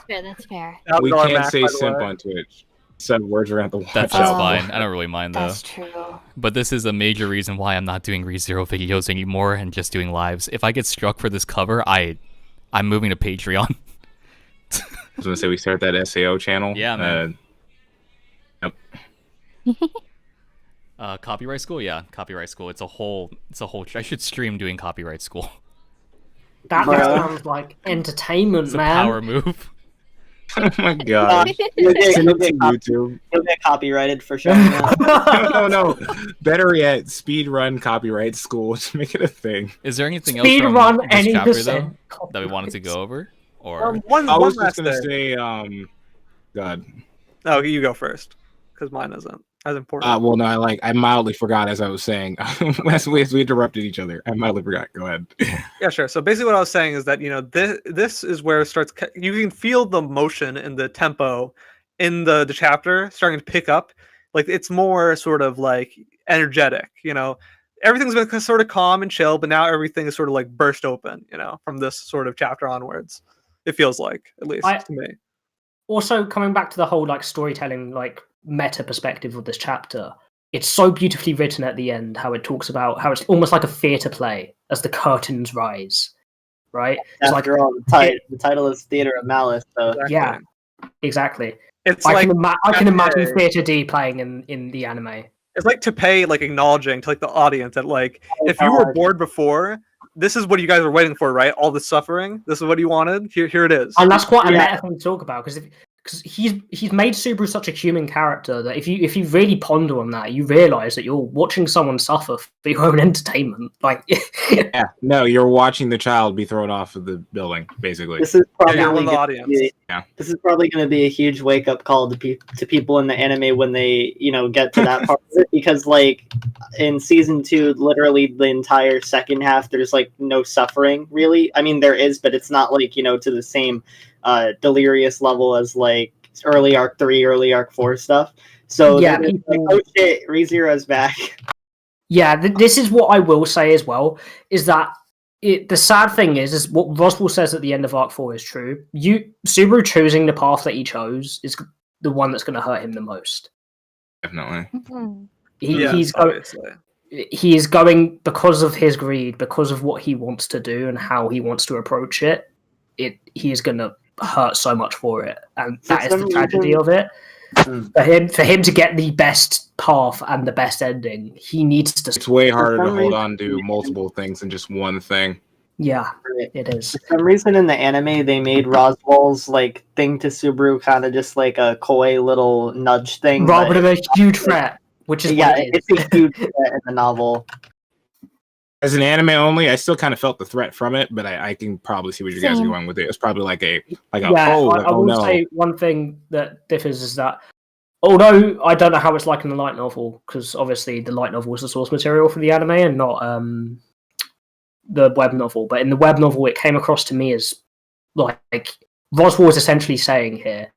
fair. That's fair. We can't say simp on Twitch. Said words around the watch. That's fine. I don't really mind though. That's true. But this is a major reason why I'm not doing ReZero videos anymore and just doing lives. If I get struck for this cover, I'm moving to Patreon. I was gonna say we start that SAO channel. Yeah, man. Yep. Copyright school, yeah, copyright school. It's a whole. I should stream doing copyright school. That sounds like entertainment, It's a man. power move. Oh my god. You'll Send it to get YouTube. You'll get copyrighted for showing that. No. Better yet, speed run copyright school. Just make it a thing. Is there anything else Speed from run this any chapter percent though that we wanted to go over? Or I was just gonna say, God. Oh, you go first, because mine isn't as important. Well, no, I mildly forgot as I was saying. as we interrupted each other, I mildly forgot. Go ahead. Yeah, sure. So basically, what I was saying is that this is where it starts. You can feel the motion and the tempo in the chapter starting to pick up. Like it's more sort of like energetic. Everything's been sort of calm and chill, but now everything is sort of like burst open. From this sort of chapter onwards, it feels like, at least to me. Also, coming back to the whole like storytelling, like meta perspective of this chapter, it's so beautifully written at the end. How it talks about how it's almost like a theater play as the curtains rise, right? After all, the title is Theater of Malice. So yeah, exactly. It's I like can imagine Theater D playing in the anime. It's like Teppei like acknowledging to like the audience that like if you were bored before, this is what you guys were waiting for, right? All the suffering. This is what you wanted. Here it is. And that's quite a meta thing to talk about because he's made Subaru such a human character that if you really ponder on that, you realize that you're watching someone suffer for your own entertainment. Like, yeah, no, you're watching the child be thrown off of the building, basically. This is probably the audience. This is probably going to be a huge wake up call to people in the anime when they get to that part of it, because like in season 2, literally the entire second half, there's like no suffering really. I mean, there is, but it's not like to the same delirious level as like early arc 3, early arc 4 stuff. So yeah, like, oh shit, ReZero's back. Yeah, this is what I will say as well, is that the sad thing is what Roswell says at the end of arc 4 is true. Subaru choosing the path that he chose is the one that's going to hurt him the most. Definitely. He is going because of his greed, because of what he wants to do and how he wants to approach it. He is going to hurt so much for it, and that is the tragedy of it. For him to get the best path and the best ending, he needs to. It's way harder to hold on to multiple things than just one thing. Yeah, it is. For some reason in the anime, they made Roswell's like thing to Subaru kind of just like a coy little nudge thing, rather than a huge threat. Which is it's a huge threat in the novel. As an anime only, I still kind of felt the threat from it, but I can probably see what you guys are going with it. It's probably like a I will say one thing that differs is that although I don't know how it's like in the light novel, because obviously the light novel is the source material for the anime and not the web novel, but in the web novel it came across to me as like Roswell is essentially saying here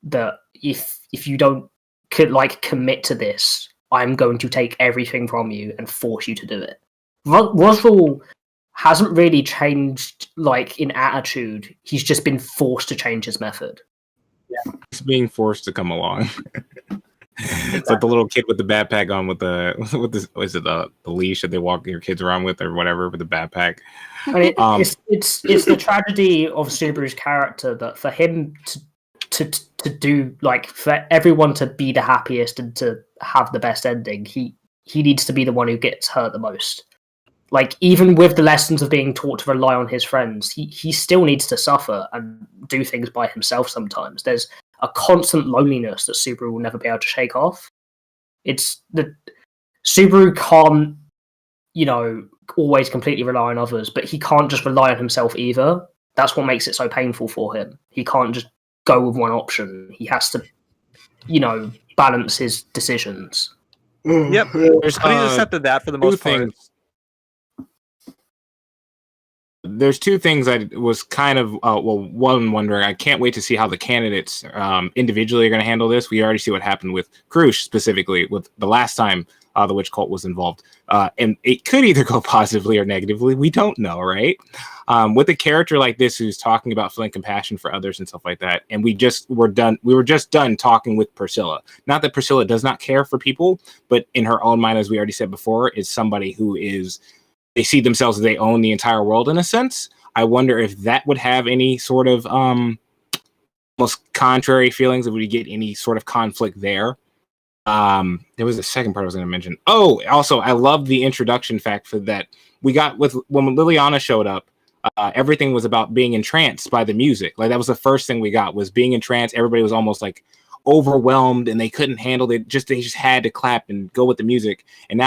that if you don't commit to this, I'm going to take everything from you and force you to do it. Roswell hasn't really changed in attitude. He's just been forced to change his method. Yeah, he's being forced to come along. It's like the little kid with the backpack on with the leash that they walk your kids around with or whatever with the backpack. It's the tragedy of Subaru's character that for him to do for everyone to be the happiest and to have the best ending, he needs to be the one who gets hurt the most. Even with the lessons of being taught to rely on his friends, he still needs to suffer and do things by himself sometimes. There's a constant loneliness that Subaru will never be able to shake off. It's that Subaru can't, always completely rely on others, but he can't just rely on himself either. That's what makes it so painful for him. He can't just go with one option. He has to, balance his decisions. Yep. But he's accepted that for the most part. There's two things I was kind of one wondering. I can't wait to see how the candidates individually are going to handle this. We already see what happened with Krush specifically with the last time the witch cult was involved, and it could either go positively or negatively. We don't know, right? With a character like this who's talking about feeling compassion for others and stuff like that, and we were just done talking with Priscilla. Not that Priscilla does not care for people, but in her own mind, as we already said before, is somebody who is. They see themselves as they own the entire world in a sense. I wonder if that would have any sort of almost contrary feelings, if we get any sort of conflict there. There was a second part I was going to mention. Oh, also, I love the introduction fact for that we got when Liliana showed up. Everything was about being entranced by the music. That was the first thing we got was being entranced. Everybody was almost overwhelmed and they couldn't handle it. They just had to clap and go with the music. And now